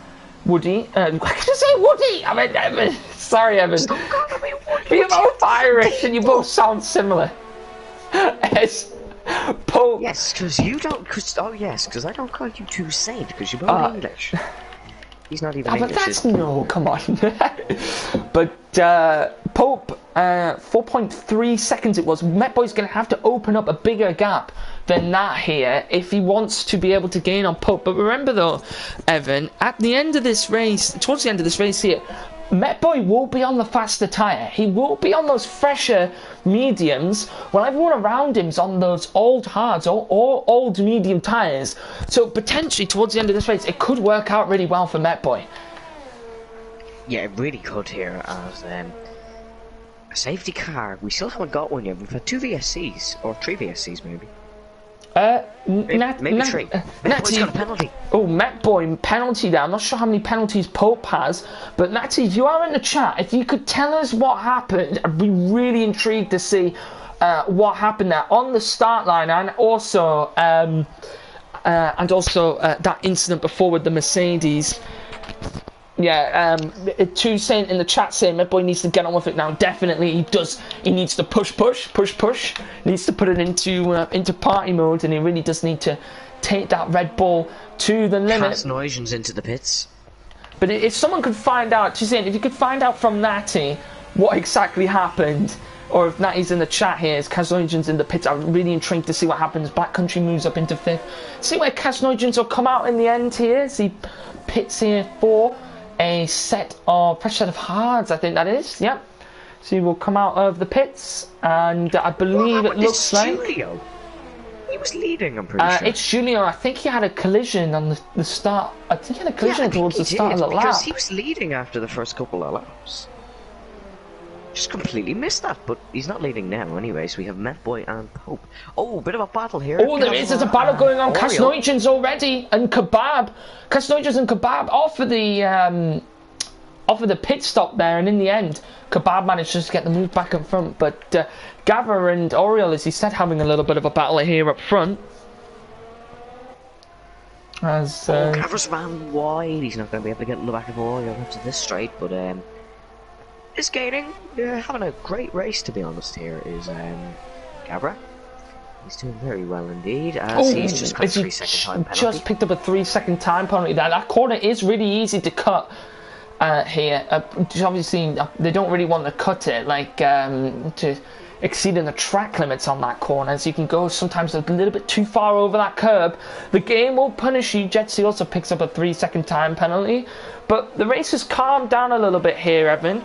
Woody, why can I say Woody? I mean, Evan. Sorry, Evan. You're both Irish and you both sound similar. It's Pope.
Yes, because you don't. Because I don't call you two Saint because you're both English. He's not even English.
But that's no, come on. But Pope, 4.3 seconds it was. Metboy's going to have to open up a bigger gap than that here if he wants to be able to gain on Pope. But remember though, Evan, at the end of this race, towards the end of this race here, Metboy will be on the faster tyre. He will be on those fresher mediums while everyone around him's on those old hards or old medium tyres. So potentially towards the end of this race, it could work out really well for Metboy.
Yeah, it really could here as a safety car. We still haven't got one yet. We've had 2 VSCs, or 3 VSCs maybe. Maybe 3. Metboy's got a penalty.
Oh, Metboy penalty there. I'm not sure how many penalties Pope has, but Natty, if you are in the chat, if you could tell us what happened, I'd be really intrigued to see what happened there on the start line, and also that incident before with the Mercedes. Yeah, two saying in the chat saying Metboy needs to get on with it now. Definitely, he does. He needs to push. Needs to put it into party mode, and he really does need to take that Red Bull to the limit.
Casnoigens into the pits.
But if someone could find out, she's saying, if you could find out from Natty what exactly happened, or if Natty's in the chat here, is Casnoigens in the pits? I'm really intrigued to see what happens. Black Country moves up into 5th. See where Casnoigens will come out in the end here. As he pits here for a fresh set of hards, I think that is. Yep. So he will come out of the pits, and I believe it looks like
Julio. He was leading, I'm pretty sure.
It's Julio. I think he had a collision on the start. I think he had a collision towards the start of the lap.
Because he was leading after the first couple of laps. Just completely missed that, but he's not leading now anyway, so we have Metboy and Pope. Oh, bit of a battle here.
Oh, there's a battle going on. Casnoigens already, and Kebab. Casnoigens and Kebab off of the pit stop there, and in the end, Kebab managed to just get the move back in front, but Gavra and Oriole, as he said, having a little bit of a battle here up front. As
Gavra's ran wide, he's not going to be able to get in the back of Oriole after this straight, but is gaining, having a great race to be honest here, is Gavra. He's doing very well indeed, as he's just got a 3-second time penalty.
Just picked up a 3-second time penalty there. That corner is really easy to cut here. Obviously, they don't really want to cut it, like, to exceeding the track limits on that corner, as you can go sometimes a little bit too far over that curb. The game will punish you. Jetsi also picks up a 3-second time penalty, but the race has calmed down a little bit here, Evan.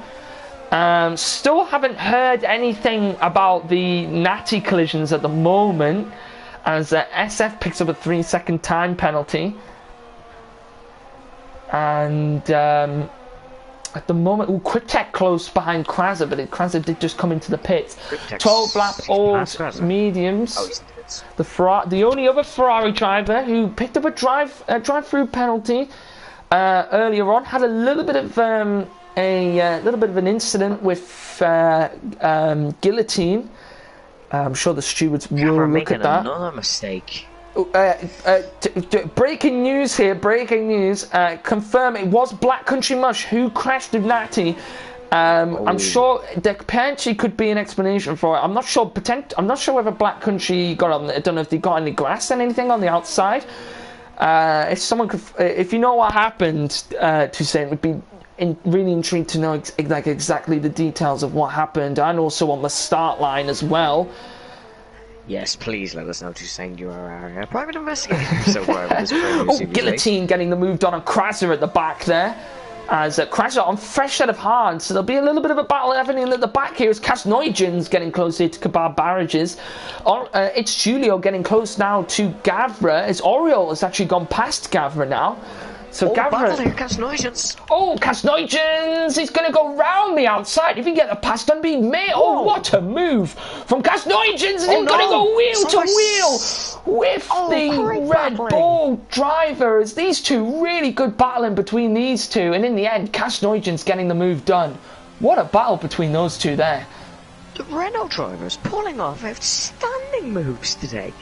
Still haven't heard anything about the Natty collisions at the moment, as SF picks up a 3-second time penalty. And at the moment, Quick Tech close behind Kraser, but Kraser did just come into the pits. 12-lap old mediums. The only other Ferrari driver who picked up a drive-through penalty earlier on, had a little bit of an incident with guillotine. I'm sure the stewards will look at that.
Another mistake.
Breaking news here. Breaking news. Confirm it was Black Country Mush who crashed with Natty. I'm sure there potentially could be an explanation for it. I'm not sure. I'm not sure whether Black Country got on. I don't know if they got any grass and anything on the outside. If someone could, if you know what happened, to say it would be really intrigued to know exactly the details of what happened, and also on the start line as well.
Yes, please let us know, Toussaint. You are our private investigator. So
Guillotine getting the move done on Kraser at the back there. As Kraser on fresh set of hards, so there'll be a little bit of a battle happening at the back here as Casnoigens getting closer to Kebab barrages. It's Julio getting close now to Gavra, as Oriole has actually gone past Gavra now. So Gavra...
Casnoigens!
Oh, Casnoigens! He's going to go round the outside. If he get a pass done, be me. Oh, what a move from Casnoigens! He's going to go wheel to wheel with the Red Bull drivers. These two, really good battling between these two, and in the end, Kasneugen's getting the move done. What a battle between those two there.
The Renault drivers pulling off outstanding moves today.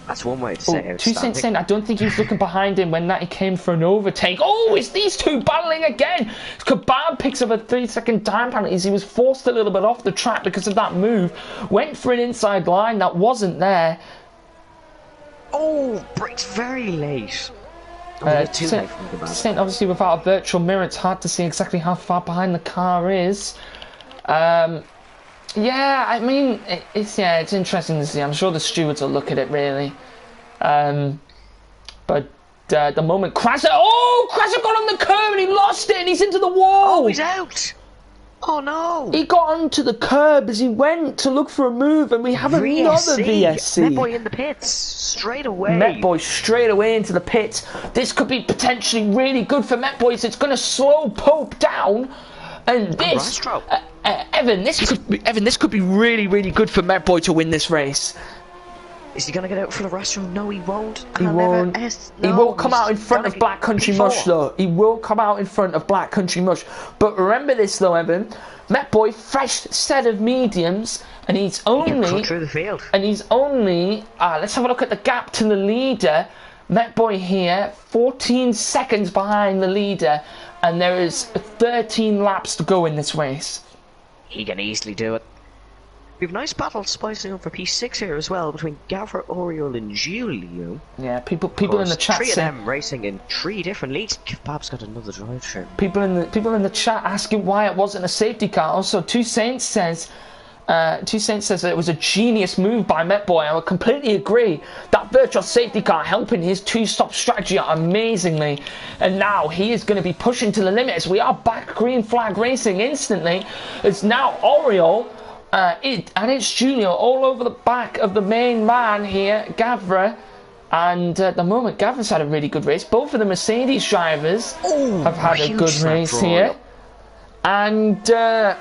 That's one way to say outstanding.
2 cents in, I don't think he was looking behind him when he came for an overtake. Oh, it's these two battling again. Kebab picks up a 3-second time penalty. He was forced a little bit off the track because of that move. Went for an inside line that wasn't there.
Oh, brakes very late. Too late from Kebab.
Obviously, without a virtual mirror, it's hard to see exactly how far behind the car is. Yeah, I mean, it's interesting to see. I'm sure the stewards will look at it, really. But the moment Krasser got on the curb and he lost it and he's into the wall.
Oh, he's out. Oh, no.
He got onto the curb as he went to look for a move, and we have another VSC.
Metboy in the pits, straight away.
Metboy straight away into the pits. This could be potentially really good for Metboy. It's going to slow Pope down. And this, Evan, this could be really, really good for Metboy to win this race.
Is he going to get out for the restaurant? No, he won't.
He won't. He won't come out in front of Black Country Mush, though. He will come out in front of Black Country Mush. But remember this, though, Evan. Metboy, fresh set of mediums, and he's only...
cut through the field.
And he's only... let's have a look at the gap to the leader. Metboy here, 14 seconds behind the leader. And there is 13 laps to go in this race.
He can easily do it. We have a nice battle spicing up for P6 here as well between Gavra, Oriol and Giulio.
Yeah, people in the chat
three of them racing in 3 different leagues. Kebab's got another drivetrain.
People in the chat asking why it wasn't a safety car. Also, Two Saints says that it was a genius move by Metboy. I would completely agree. That virtual safety car helping his 2-stop strategy out amazingly. And now he is going to be pushing to the limits. We are back green flag racing instantly. It's now Oriol. And it's Julio all over the back of the main man here, Gavra. And at the moment, Gavra's had a really good race. Both of the Mercedes drivers have had a good race here. And here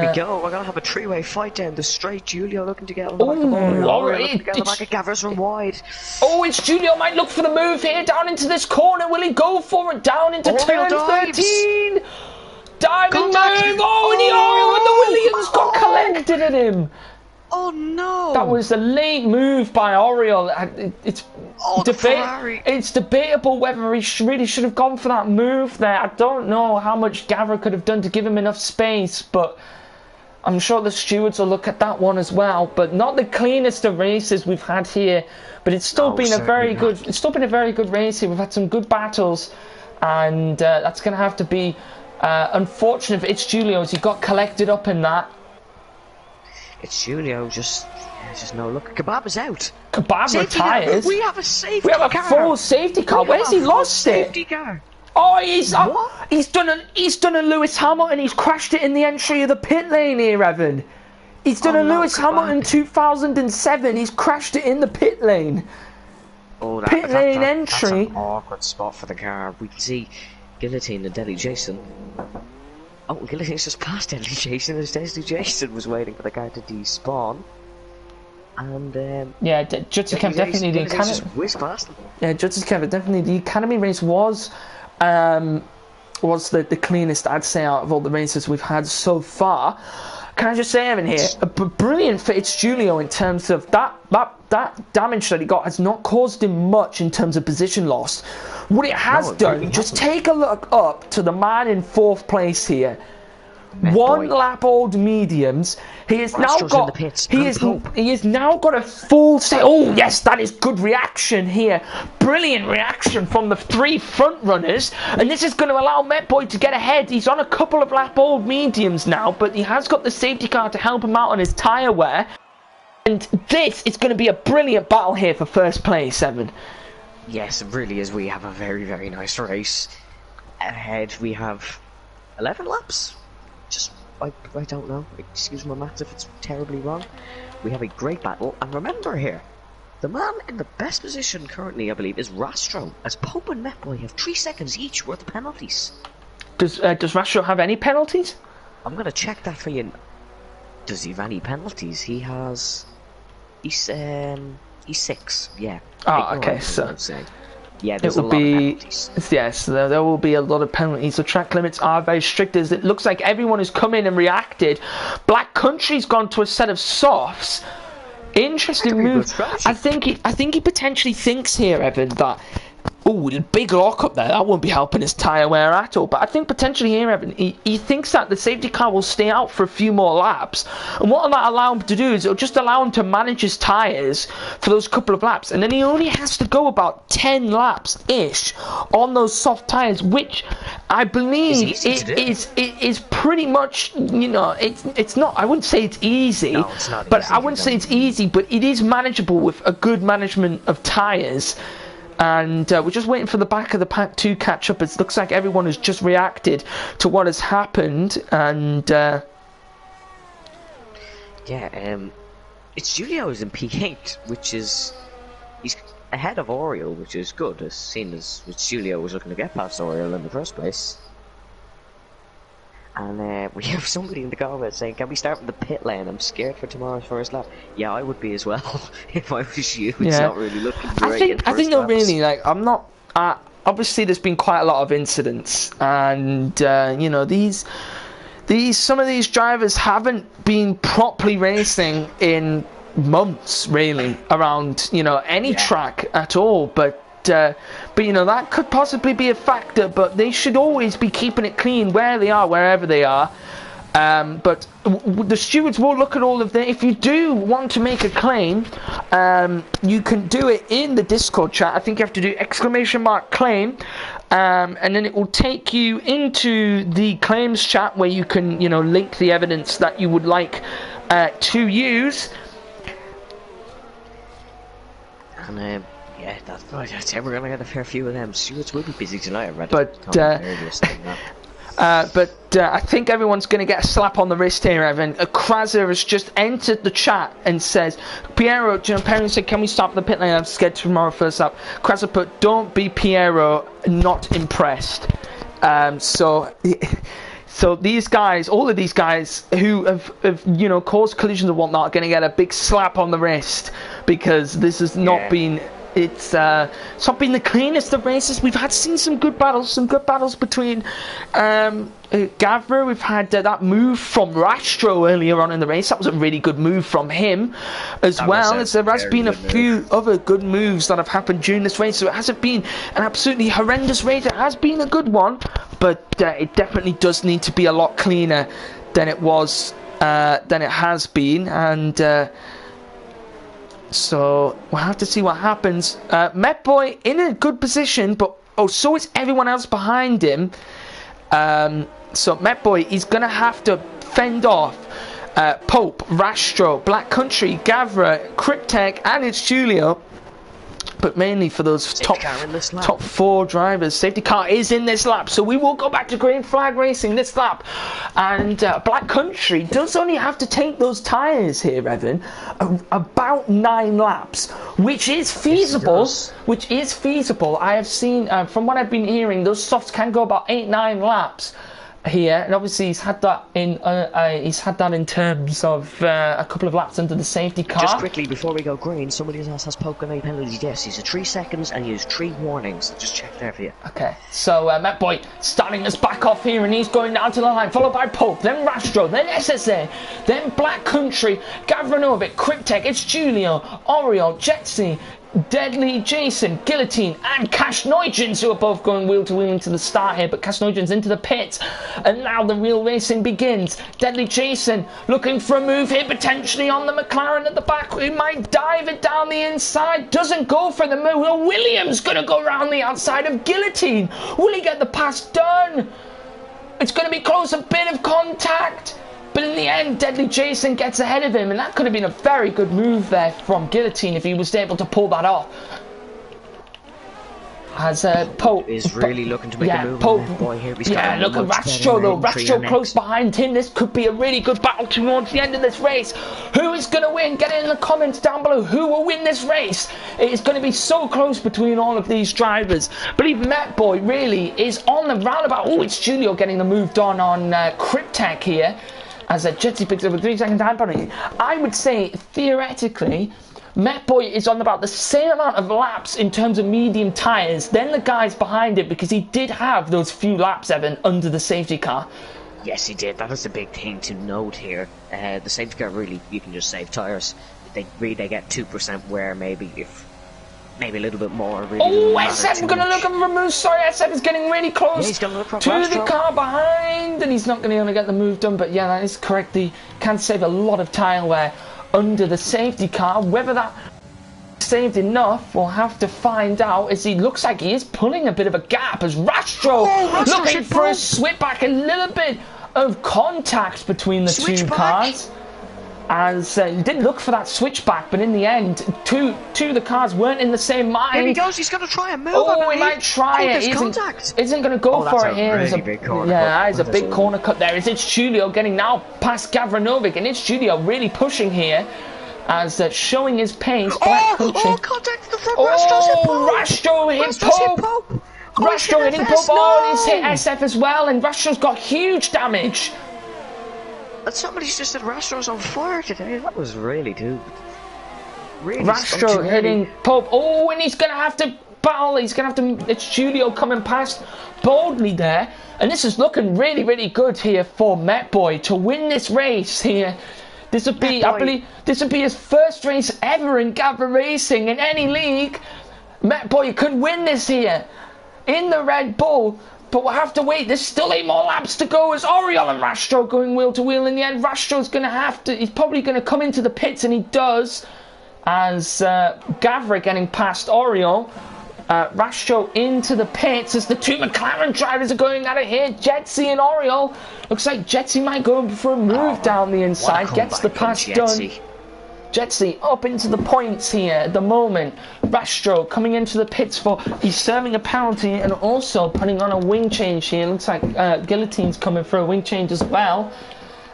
we go. We're going to have a 3-way fight down the straight. Julio looking to get on the back of Oriol. Looking to get on the back of Gavra's from wide.
Oh, it's Julio might look for the move here down into this corner. Will he go for it down into turn 13? Diving move! And the Williams got collected at him!
Oh no!
That was a late move by Oriol. It's debatable whether he really should have gone for that move there. I don't know how much Gavra could have done to give him enough space, but I'm sure the stewards will look at that one as well. But not the cleanest of races we've had here, but it's still been a very good. It's still been a very good race here. We've had some good battles, and that's going to have to be. Unfortunate for it's Julio as he got collected up in that.
It's Julio, just no look. Kebab is out.
Kebab retires.
We have a safety car.
We have a full safety car. Where's he lost it?
Safety car.
Oh, he's done a Lewis Hamilton. He's crashed it in the entry of the pit lane here, Evan. He's done a Lewis Hamilton 2007. He's crashed it in the pit lane.
Oh,
pit lane entry.
That's an awkward spot for the car. We can see Guillotine and Deadly Jason. Oh, Guillotine's just past Deadly Jason as Deadly Jason was waiting for the car to despawn. And
yeah, Judges Camp definitely the Academy.
Just whizzed past them.
Yeah, Judges Camp definitely the Academy race was the cleanest, I'd say, out of all the races we've had so far. Can I just say, Evan, here, brilliant for it's Julio in terms of that damage that he got has not caused him much in terms of position loss. What it has done, just take a look up to the man in 4th place here. One lap old mediums. He has now got. He has now got a full set. Oh yes, that is good reaction here. Brilliant reaction from the 3 front runners, and this is going to allow Metboy to get ahead. He's on a couple of lap old mediums now, but he has got the safety car to help him out on his tyre wear. And this is going to be a brilliant battle here for first place, Evan.
Yes, it really is. We have a very, very nice race ahead. We have 11 laps. I don't know. Excuse my maths if it's terribly wrong. We have a great battle, and remember here, the man in the best position currently, I believe, is Rastro, as Pope and Metboy have 3 seconds each worth of penalties.
Does Rastro have any penalties?
I'm going to check that for you. Does he have any penalties? He has. He's 6. Yeah.
Oh,
Ignore
okay.
what
So
I'm saying. Yeah,
it
there's a
will
lot of
be
penalties.
yes. There will be a lot of penalties. The track limits are very strict. As it looks like everyone has come in and reacted. Black Country's gone to a set of softs. Interesting move. I think he potentially thinks here, Evan, that the big lock up there, that won't be helping his tyre wear at all. But I think potentially here, Evan, he thinks that the safety car will stay out for a few more laps. And what that allow him to do is it'll just allow him to manage his tyres for those couple of laps. And then he only has to go about 10 laps-ish on those soft tyres, which I believe it is pretty much, it's not, I wouldn't say it's easy.
No, it's not
but
easy,
I wouldn't say it's easy, but it is manageable with a good management of tyres. And we're just waiting for the back of the pack to catch up. It looks like everyone has just reacted to what has happened. And
it's Julio who's in P8, which is he's ahead of Oriole, which is good, as seen as Julio was looking to get past Oriole in the first place. And we have somebody in the comments saying, "Can we start with the pit lane? I'm scared for tomorrow's first lap." Yeah, I would be as well if I was you. It's not really looking great.
I think they're really I'm not. Obviously, there's been quite a lot of incidents, and some of these drivers haven't been properly racing in months, really, around any track at all. But that could possibly be a factor. But they should always be keeping it clean where they are, wherever they are. But the stewards will look at all of that. If you do want to make a claim, you can do it in the Discord chat. I think you have to do !claim, and then it will take you into the claims chat where you can, link the evidence that you would like to use.
And yeah, that's right. I'd say we're gonna get a fair few of them. Stewards will be busy tonight. I read
But I think everyone's going to get a slap on the wrist here, Evan. Kraser has just entered the chat and says, Piero, Perry said, "Can we stop the pit lane? I'm scared tomorrow first up." Kraser put, "Don't be Piero, not impressed." So these guys, all of these guys who have caused collisions and whatnot, are going to get a big slap on the wrist because this has not been. It's not been the cleanest of races. We've seen some good battles between Gavra. We've had that move from Rastro earlier on in the race. That was a really good move from him as well. There has been a few other good moves that have happened during this race. So it hasn't been an absolutely horrendous race. It has been a good one, but it definitely does need to be a lot cleaner than it was, than it has been. And so we'll have to see what happens. Met Boy in a good position, but so is everyone else behind him. So Met Boy, he's going to have to fend off Pope, Rastro, Black Country, Gavra, Cryptek, and it's Julio. But mainly for those top 4 drivers. Safety car is in this lap, so we will go back to green flag racing this lap. And Black Country does only have to take those tyres here, Evan, about 9 laps, which is feasible. I have seen, from what I've been hearing, those softs can go about 8-9 laps here, and obviously he's had that in terms of a couple of laps into the safety car.
Just quickly before we go green, somebody else has spoken any penalties. Yes, he's 3 seconds and he has 3 warnings. Just check there for you.
Okay, so Met Boy starting us back off here, and he's going down to the line, followed by Pope, then Rastro, then SSA, then Black Country, Gavranovic, Cryptek, it's Julio, Oriole, Jetsy, Deadly Jason, Guillotine, and Cash Nugents, who are both going wheel to wheel into the start here, but Cash Nugents into the pit, and now the real racing begins. Deadly Jason looking for a move here, potentially on the McLaren at the back. He might dive it down the inside, doesn't go for the move. Well, Williams gonna go around the outside of Guillotine. Will he get the pass done? It's gonna be close, a bit of contact. But in the end, Deadly Jason gets ahead of him, and that could have been a very good move there from Guillotine if he was able to pull that off. As Pope
is really looking to make a move.
Pope,
on boy here.
Look at Rastro though. Rastro close behind him. This could be a really good battle towards the end of this race. Who is going to win? Get it in the comments down below. Who will win this race? It is going to be so close between all of these drivers. But even Met Boy really is on the roundabout. Oh, it's Julio getting the move done on Cryptek here. as Jetsy picks up a 3-second time penalty. I would say, theoretically, Met Boy is on about the same amount of laps in terms of medium tyres than the guys behind it, because he did have those few laps, Evan, under the safety car.
Yes, he did. That is the big thing to note here. The safety car, really, you can just save tyres. They get 2% wear, maybe, if maybe a little bit more. Really
SF, we're going to look at the remove. Sorry, SF is getting really close
he's gonna look for
to the car behind, and he's not going to get the move done. But yeah, that is correct. He can save a lot of tyre wear under the safety car. Whether that saved enough, we'll have to find out, as he looks like he is pulling a bit of a gap as Rastro looking for a switchback. A little bit of contact between the two cars, as he did look for that switchback, but in the end, two of the cars weren't in the same mind.
Here he goes, he's going to try and move.
He might try it. Isn't going to go for it here.
Really big corner
there's a big corner cut there. It's Julio getting now past Gavranovic, and it's Julio really pushing here, as showing his pace.
Contact in the front.
Rastro hit Pope. Rastro hitting Pope. And he's hit SF as well, and Rastro's got huge damage.
And somebody's just said Rastro's on fire today. That was really
Rastro hitting Pope. And he's going to have to battle. It's Julio coming past boldly there. And this is looking really, really good here for Met Boy to win this race here. This would be, I believe, his first race ever in Gavra Racing in any league. Met Boy could win this here in the Red Bull. But we'll have to wait. There's still 8 more laps to go, as Oriol and Rastro going wheel to wheel. In the end, Rastro's going to have to... He's probably going to come into the pits, and he does. As Gavra getting past Oriol. Rastro into the pits as the two McLaren drivers are going at it here. Jetsy and Oriol. Looks like Jetsy might go for a move down the inside. Gets the pass done. Jetsy up into the points here at the moment. Rastro coming into the pits he's serving a penalty and also putting on a wing change here. Looks like Guillotine's coming for a wing change as well.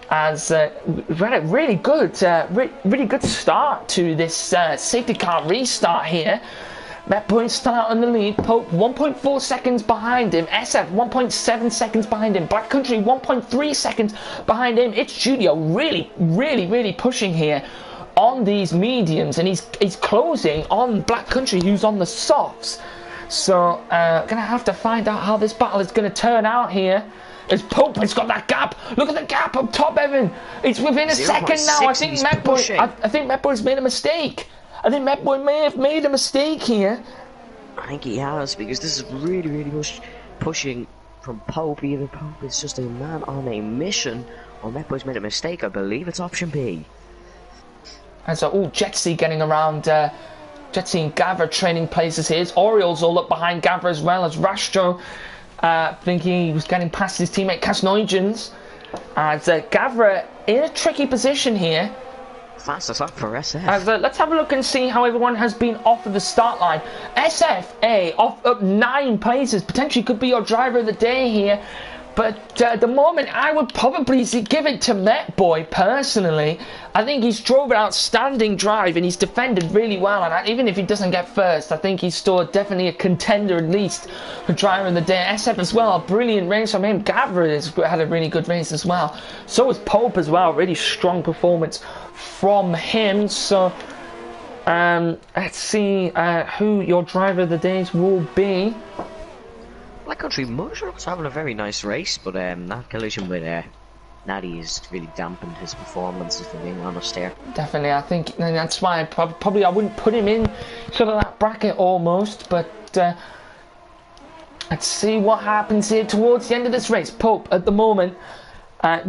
As we've had a really good start to this safety car restart here. Met Boy still out on the lead. Pope 1.4 seconds behind him. SF 1.7 seconds behind him. Black Country 1.3 seconds behind him. It's Julio really pushing here on these mediums, and he's closing on Black Country, who's on the softs. So gonna have to find out how this battle is gonna turn out here. As Pope has got that gap. Look at the gap up top, Evan. It's within a second now. I think Met Boy's made a mistake. I think Met Boy may have made a mistake here.
I think he has, because this is really pushing from Pope. Either Pope is just a man on a mission, or Met Boy's made a mistake. I believe it's option B.
And so, Jetsy getting around, Jetsy and Gavra trading places here. Oriol's all up behind Gavra as well, as Rastro thinking he was getting past his teammate Kasnoigens. As Gavra in a tricky position here.
Fastest lap for SF.
As, let's have a look and see how everyone has been off of the start line. SF off up 9 places. Potentially could be your driver of the day here. But at the moment, I would probably give it to Met Boy, personally. I think he's drove an outstanding drive, and he's defended really well. And even if he doesn't get first, I think he's still definitely a contender, at least, for driver of the day. SF as well, a brilliant race from him. Gavra has had a really good race as well. So has Pope as well, really strong performance from him. So let's see who your driver of the days will be.
Black Country Motor was having a very nice race, but that collision with Natty has really dampened his performance, if I'm being honest here.
Definitely, I think that's why I wouldn't put him in sort of that bracket almost, but let's see what happens here towards the end of this race. Pope at the moment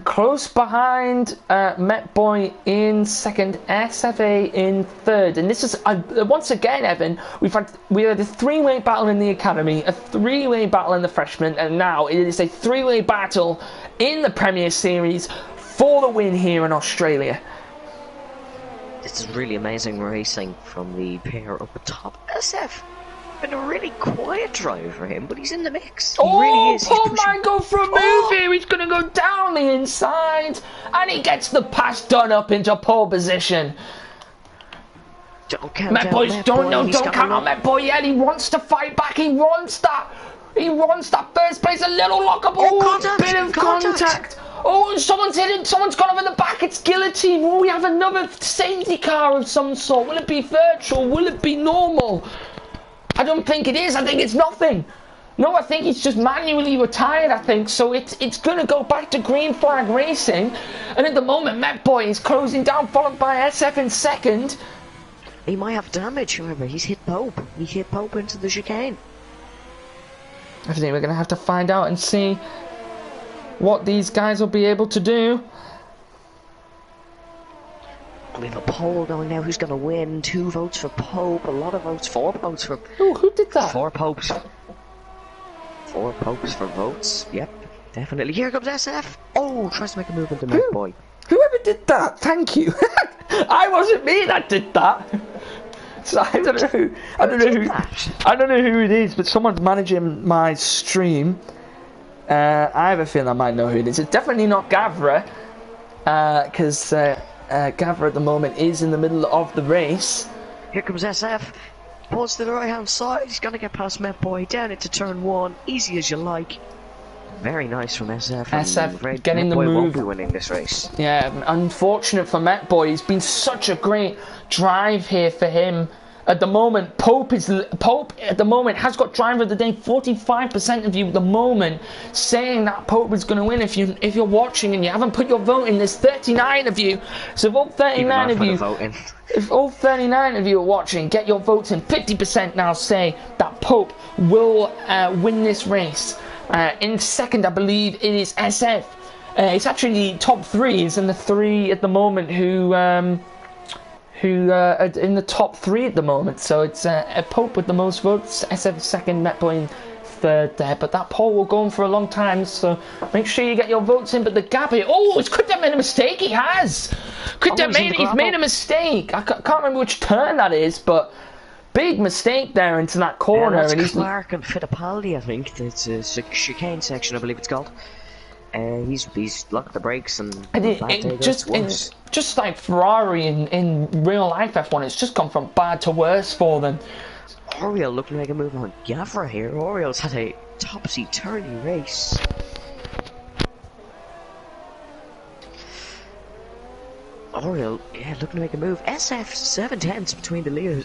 close behind Met Boy in second, SFA in third, and this is once again, Evan. We had a 3-way battle in the academy, a 3-way battle in the freshman, and now it is a 3-way battle in the Premier Series for the win here in Australia.
This is really amazing racing from the pair up at top. SF been a really quiet drive for him, but he's in the mix. He really is.
Paul might go for a move here. He's going to go down the inside, and he gets the pass done up into pole position.
Don't count
Met Boy, don't count on Met Boy yet. He wants to fight back. He wants that first place. A little lockable. Bit of contact. Oh, someone's hit him. Someone's gone over the back. It's guillotine. Will we have another safety car of some sort? Will it be virtual? Will it be normal? I don't think it is. I think it's nothing. No, I think he's just manually retired, I think. So it's going to go back to green flag racing. And at the moment, Met Boy is closing down, followed by SF in second.
He might have damage, however. He's hit Pope. He hit Pope into the chicane.
I think we're going to have to find out and see what these guys will be able to do.
We have a poll going now. Who's going to win? 2 votes for Pope. A lot of votes. 4 votes for...
Oh, who did that?
4 Popes. 4 Popes for votes. Yep, definitely. Here comes SF. Oh, tries to make a move into Met Boy.
Whoever did that, thank you. I wasn't me that did that. So I don't know who. I don't know who it is, but someone's managing my stream. I have a feeling I might know who it is. It's definitely not Gavra, because Gavra at the moment is in the middle of the race.
Here comes SF. Pulls to the right hand side. He's gonna get past Met Boy down into turn 1. Easy as you like. Very nice from SF.
SF getting the
Met Boy
move.
Won't be winning this race.
Yeah, unfortunate for Met Boy. It's been such a great drive here for him. At the moment, Pope at the moment has got driver of the day. 45% of you at the moment saying that Pope is going to win. If you're watching and you haven't put your vote in, there's 39 of you. So if all 39 of you, if all 39 of you are watching, get your votes in. 50% now say that Pope will win this race. In second, I believe it is SF. It's actually top 3. It's in the 3 at the moment who are in the top 3 at the moment. So it's Pope with the most votes, SF second, Met Boy in third there. But that poll will go on for a long time, so make sure you get your votes in. But the gap here, could have made a mistake? He has. He's made a mistake. I can't remember which turn that is, but big mistake there into that corner.
That's
and
Clark and Fittipaldi, I think. It's a chicane section, I believe it's called. He's locked the brakes and just like Ferrari in real life F1, it's just gone from bad to worse for them. Oriol looking like a move on Gavra here. Oriol's had a topsy-turvy race. Oriol, looking to make a move. SF 7/10 between the leaders.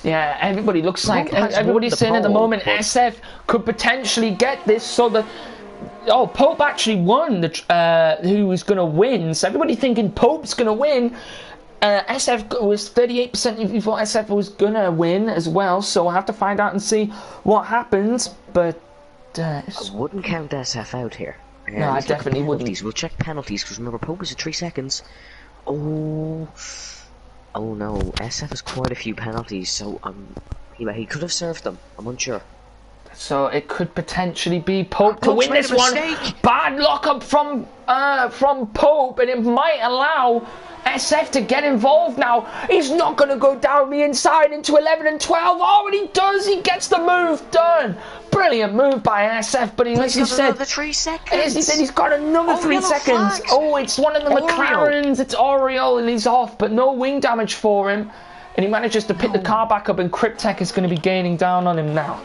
Everybody looks like everybody's saying at the moment SF could potentially get this. So Pope actually won. Who was going to win? So everybody thinking Pope's going to win. SF was 38% if you thought SF was going to win as well. So we'll have to find out and see what happens. But
I wouldn't count SF out here.
No, I definitely wouldn't.
We'll check penalties because remember Pope is at 3 seconds. Oh no, SF has quite a few penalties, so he could have served them. I'm unsure.
So it could potentially be Pope to win this one. Bad lockup from Pope, and it might allow SF to get involved now. He's not going to go down the inside into 11 and 12. Oh, and he does. He gets the move done. Brilliant move by SF, but as he said,
another 3 seconds.
As he said, he's got another 3 seconds.
Flags.
Oh, it's one of the McLarens. It's Oriol, and he's off, but no wing damage for him. And he manages to pick the car back up, and Cryptek is going to be gaining down on him now.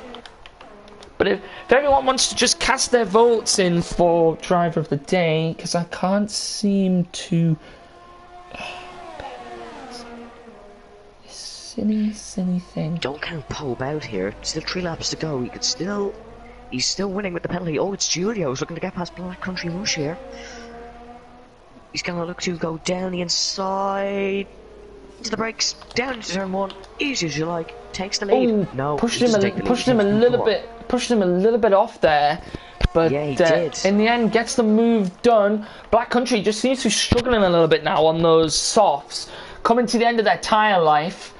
But if everyone wants to just cast their votes in for driver of the day, because I can't seem to... Silly thing.
Don't count Pope out here. Still 3 laps to go. He's still winning with the penalty. Oh, it's Julio who's looking to get past Black Country Rush here. He's going to look to go down the inside. Into the brakes. Down into turn 1. Easy as you like. Takes the lead.
Ooh,
no,
pushed him a little bit off there. But
yeah, he did.
In the end, gets the move done. Black Country just seems to be struggling a little bit now on those softs. Coming to the end of their tyre life.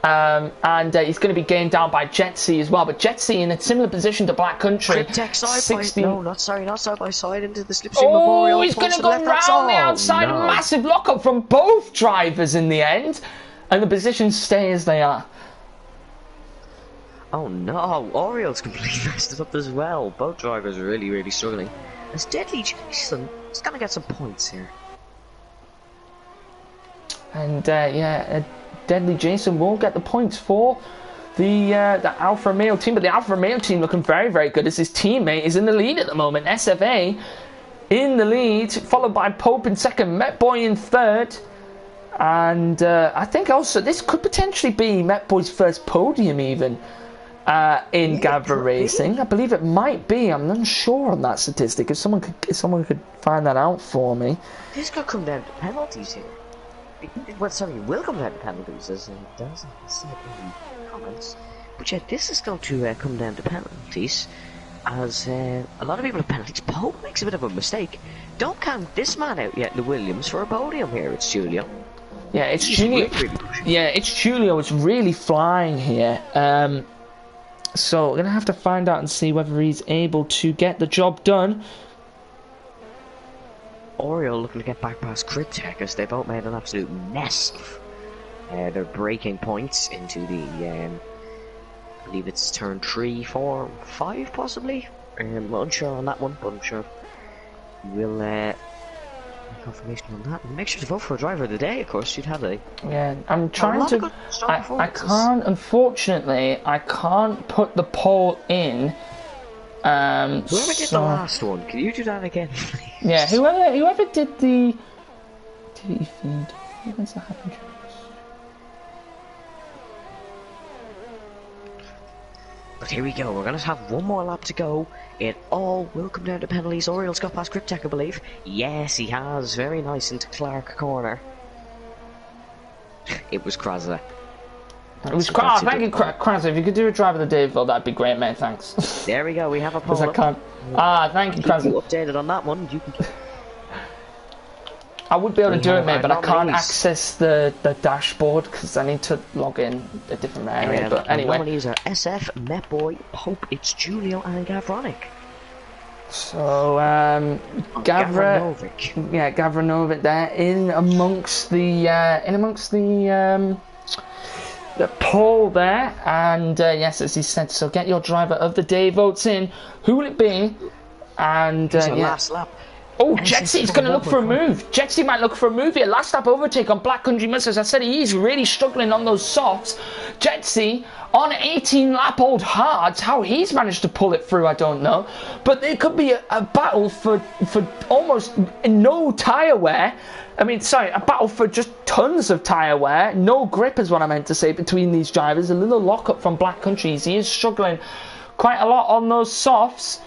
And he's going to be gained down by Jetsy as well. But Jetsy in a similar position to Black Country.
Not side by side into the slipstream memorial.
Oh, he's going to go round the outside. No. Massive lockup from both drivers in the end. And the positions stay as they are.
Oh no, Oriol's completely messed it up as well. Both drivers are really struggling. As Deadly Jason, he's going to get some points here.
And Deadly Jason will get the points for the Alfa Romeo team, but the Alfa Romeo team looking very good as his teammate is in the lead at the moment. SFA in the lead, followed by Pope in second, Met Boy in third. And I think also this could potentially be Met Boy's first podium even in Gavra Racing. I believe it might be. I'm not sure on that statistic. If someone could find that out for me.
This could come down to penalties here. Well, sorry, it will come down to penalties, as it does said in the comments. But yeah, this is going to come down to penalties, as a lot of people have penalties. Pope makes a bit of a mistake. Don't count this man out yet, the Williams, for a podium here. It's Julio.
Yeah, it's Julio. Yeah, it's Julio. It's really flying here. So we're gonna have to find out and see whether he's able to get the job done.
Oriole looking to get back past Cryptech, as they both made an absolute mess of their braking points into the, I believe it's turn 3, 4, 5 possibly? I'm unsure on that one, but I'm sure we'll get confirmation on that. And make sure to vote for a driver of the day, of course, you'd have a...
Yeah, I'm trying to... I can't, unfortunately, I can't put the poll in.
Whoever did the last one, can you do that again, please?
Yeah, whoever did the... Did he feed? When's that happen?
But here we go, we're going to have one more lap to go. It all will come down to penalties. Oriole's got past Cryptech, I believe. Yes, he has. Very nice into Clark corner. It was Krasa.
It was Krasa. Thank you, Krasa. If you could do a drive of the day, Phil, that'd be great, mate. Thanks.
There we go. We have a poll.
I can't. Thank you, Krasa.
You updated on that one. You can.
I would be able to do it, mate, but I can't access the dashboard because I need to log in a different area. But anyway,
nominees are SF, Metboy, Pope, it's Julio, and Gavronic.
So Gavra Novic there in amongst the poll there, and yes, as he said, so get your driver of the day votes in. Who will it be? And
last lap.
Oh, Jetsy's going to look for a move. Jetsy might look for a move here. Last lap overtake on Black Country Mus. As I said, he's really struggling on those softs. Jetsy on 18 lap old hards. How he's managed to pull it through, I don't know. But there could be a battle for almost no tyre wear. I mean, sorry, a battle for just tons of tyre wear. No grip is what I meant to say between these drivers. A little lock-up from Black Countries. He is struggling quite a lot on those softs.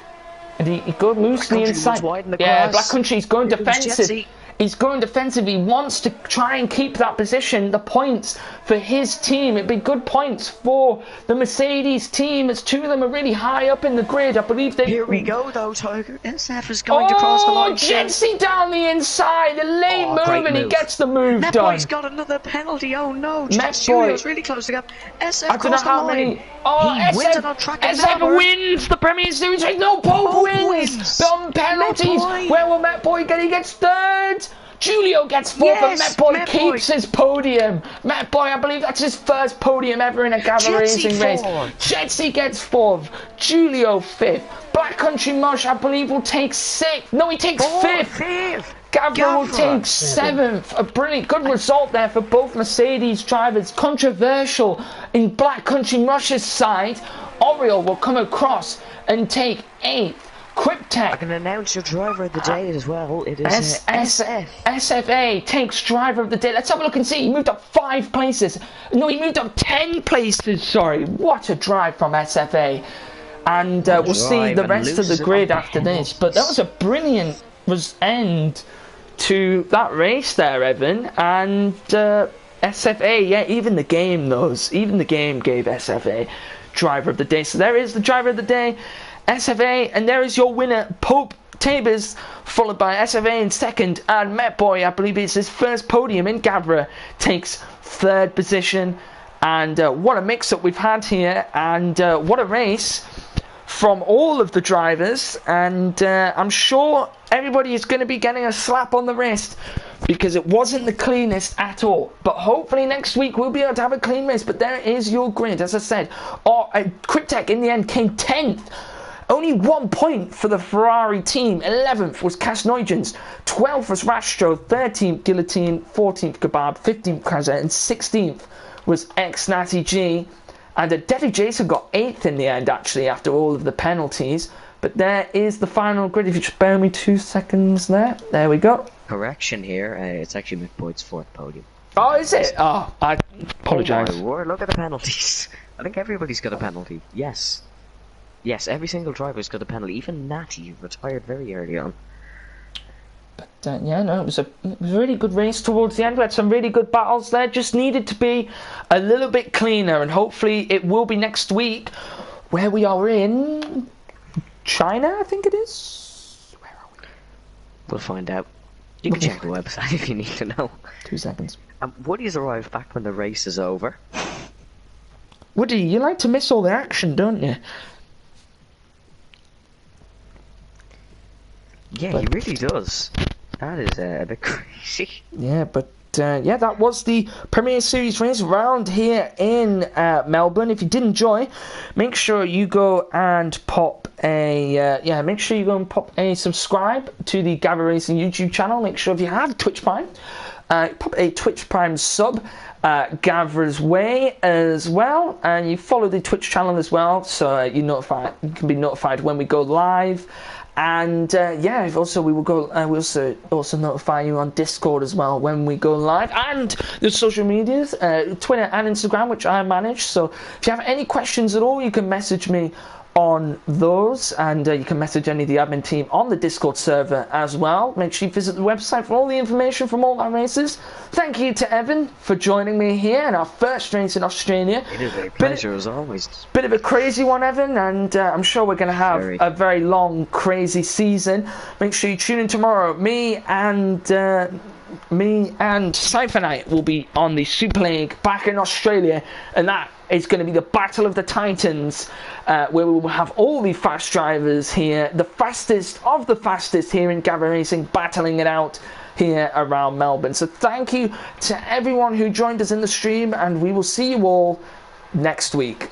And he moves to the inside. Black Country's going defensive. He's going defensive. He wants to try and keep that position. The points for his team. It'd be good points for the Mercedes team, as two of them are really high up in the grid. I believe they...
Here we go, though, Tiger. SF is going to cross the line.
Oh, Jetsy down the inside. A late move, and he gets the move done.
Metboy's got another penalty. Oh, no. Julio's really close to go. SF crossed the line. He wins it on track.
SF wins the Premier Series. No, Pope wins. On penalties. Where will Metboy get? He gets third. Julio gets fourth, and Metboy keeps his podium. Metboy, I believe that's his first podium ever in a Gavra Racing race. Jetsy gets fourth. Julio fifth. Black Country Mush, I believe, will take sixth. No, he takes fifth. Gavra will take seventh. A brilliant, good result there for both Mercedes drivers. Controversial in Black Country Mush's side. Oriole will come across and take eighth. Cryptech.
I can announce your driver of the day as well. It is SF.
SFA takes driver of the day. Let's have a look and see. He moved up 5 places. No, he moved up 10 places. Sorry. What a drive from SFA. And we'll see the rest of the grid after this. But that was a brilliant end to that race there, Evan. And SFA, yeah, even the game gave SFA driver of the day. So there is the driver of the day. SFA, and there is your winner, Pope Tabers, followed by SFA in second, and Metboy, I believe it's his first podium in Gavra, takes third position. And what a mix-up we've had here, and what a race from all of the drivers. And I'm sure everybody is going to be getting a slap on the wrist because it wasn't the cleanest at all. But hopefully next week we'll be able to have a clean race. But there is your grid, as I said. Cryptech in the end came 10th. Only 1 point for the Ferrari team. 11th was Kasnuygens. 12th was Rastro. 13th Guillotine. 14th Kebab. 15th Krasa. And 16th was Natty G. And Deadly Jason got 8th in the end, actually, after all of the penalties. But there is the final grid. If you just bear me 2 seconds there we go.
Correction here, it's actually McBoyd's 4th podium.
Oh, is it? Oh, I apologise.
Oh my word, look at the penalties. I think everybody's got a penalty. Yes. Yes, every single driver's got a penalty. Even Natty, who retired very early on.
But yeah, no, it was a really good race towards the end. We had some really good battles there. Just needed to be a little bit cleaner, and hopefully it will be next week, where we are in China, I think it is. Where are we?
We'll find out. You can check the website if you need to know.
2 seconds.
Woody's arrived back when the race is over.
Woody, you like to miss all the action, don't you?
Yeah, he really does. That is a bit crazy.
Yeah, but yeah, that was the Premier Series race round here in Melbourne. If you did enjoy, make sure you go and pop a subscribe to the Gavra Racing YouTube channel. Make sure if you have Twitch Prime, pop a Twitch Prime sub Gavra's way as well, and you follow the Twitch channel as well, so you can be notified when we go live. And yeah, we will go. We also notify you on Discord as well when we go live, and the social medias, Twitter and Instagram, which I manage. So if you have any questions at all, you can message me on those, and you can message any of the admin team on the Discord server as well. Make sure you visit the website for all the information from all our races. Thank you to Evan for joining me here in our first race in Australia.
It is a pleasure as always.
Bit of a crazy one, Evan, and I'm sure we're going to have a very long, crazy season. Make sure you tune in tomorrow. Me and Cypher will be on the Super League back in Australia, and that is going to be the Battle of the Titans, where we will have all the fast drivers here, the fastest of the fastest here in Gavra Racing, battling it out here around Melbourne. So thank you to everyone who joined us in the stream, and we will see you all next week.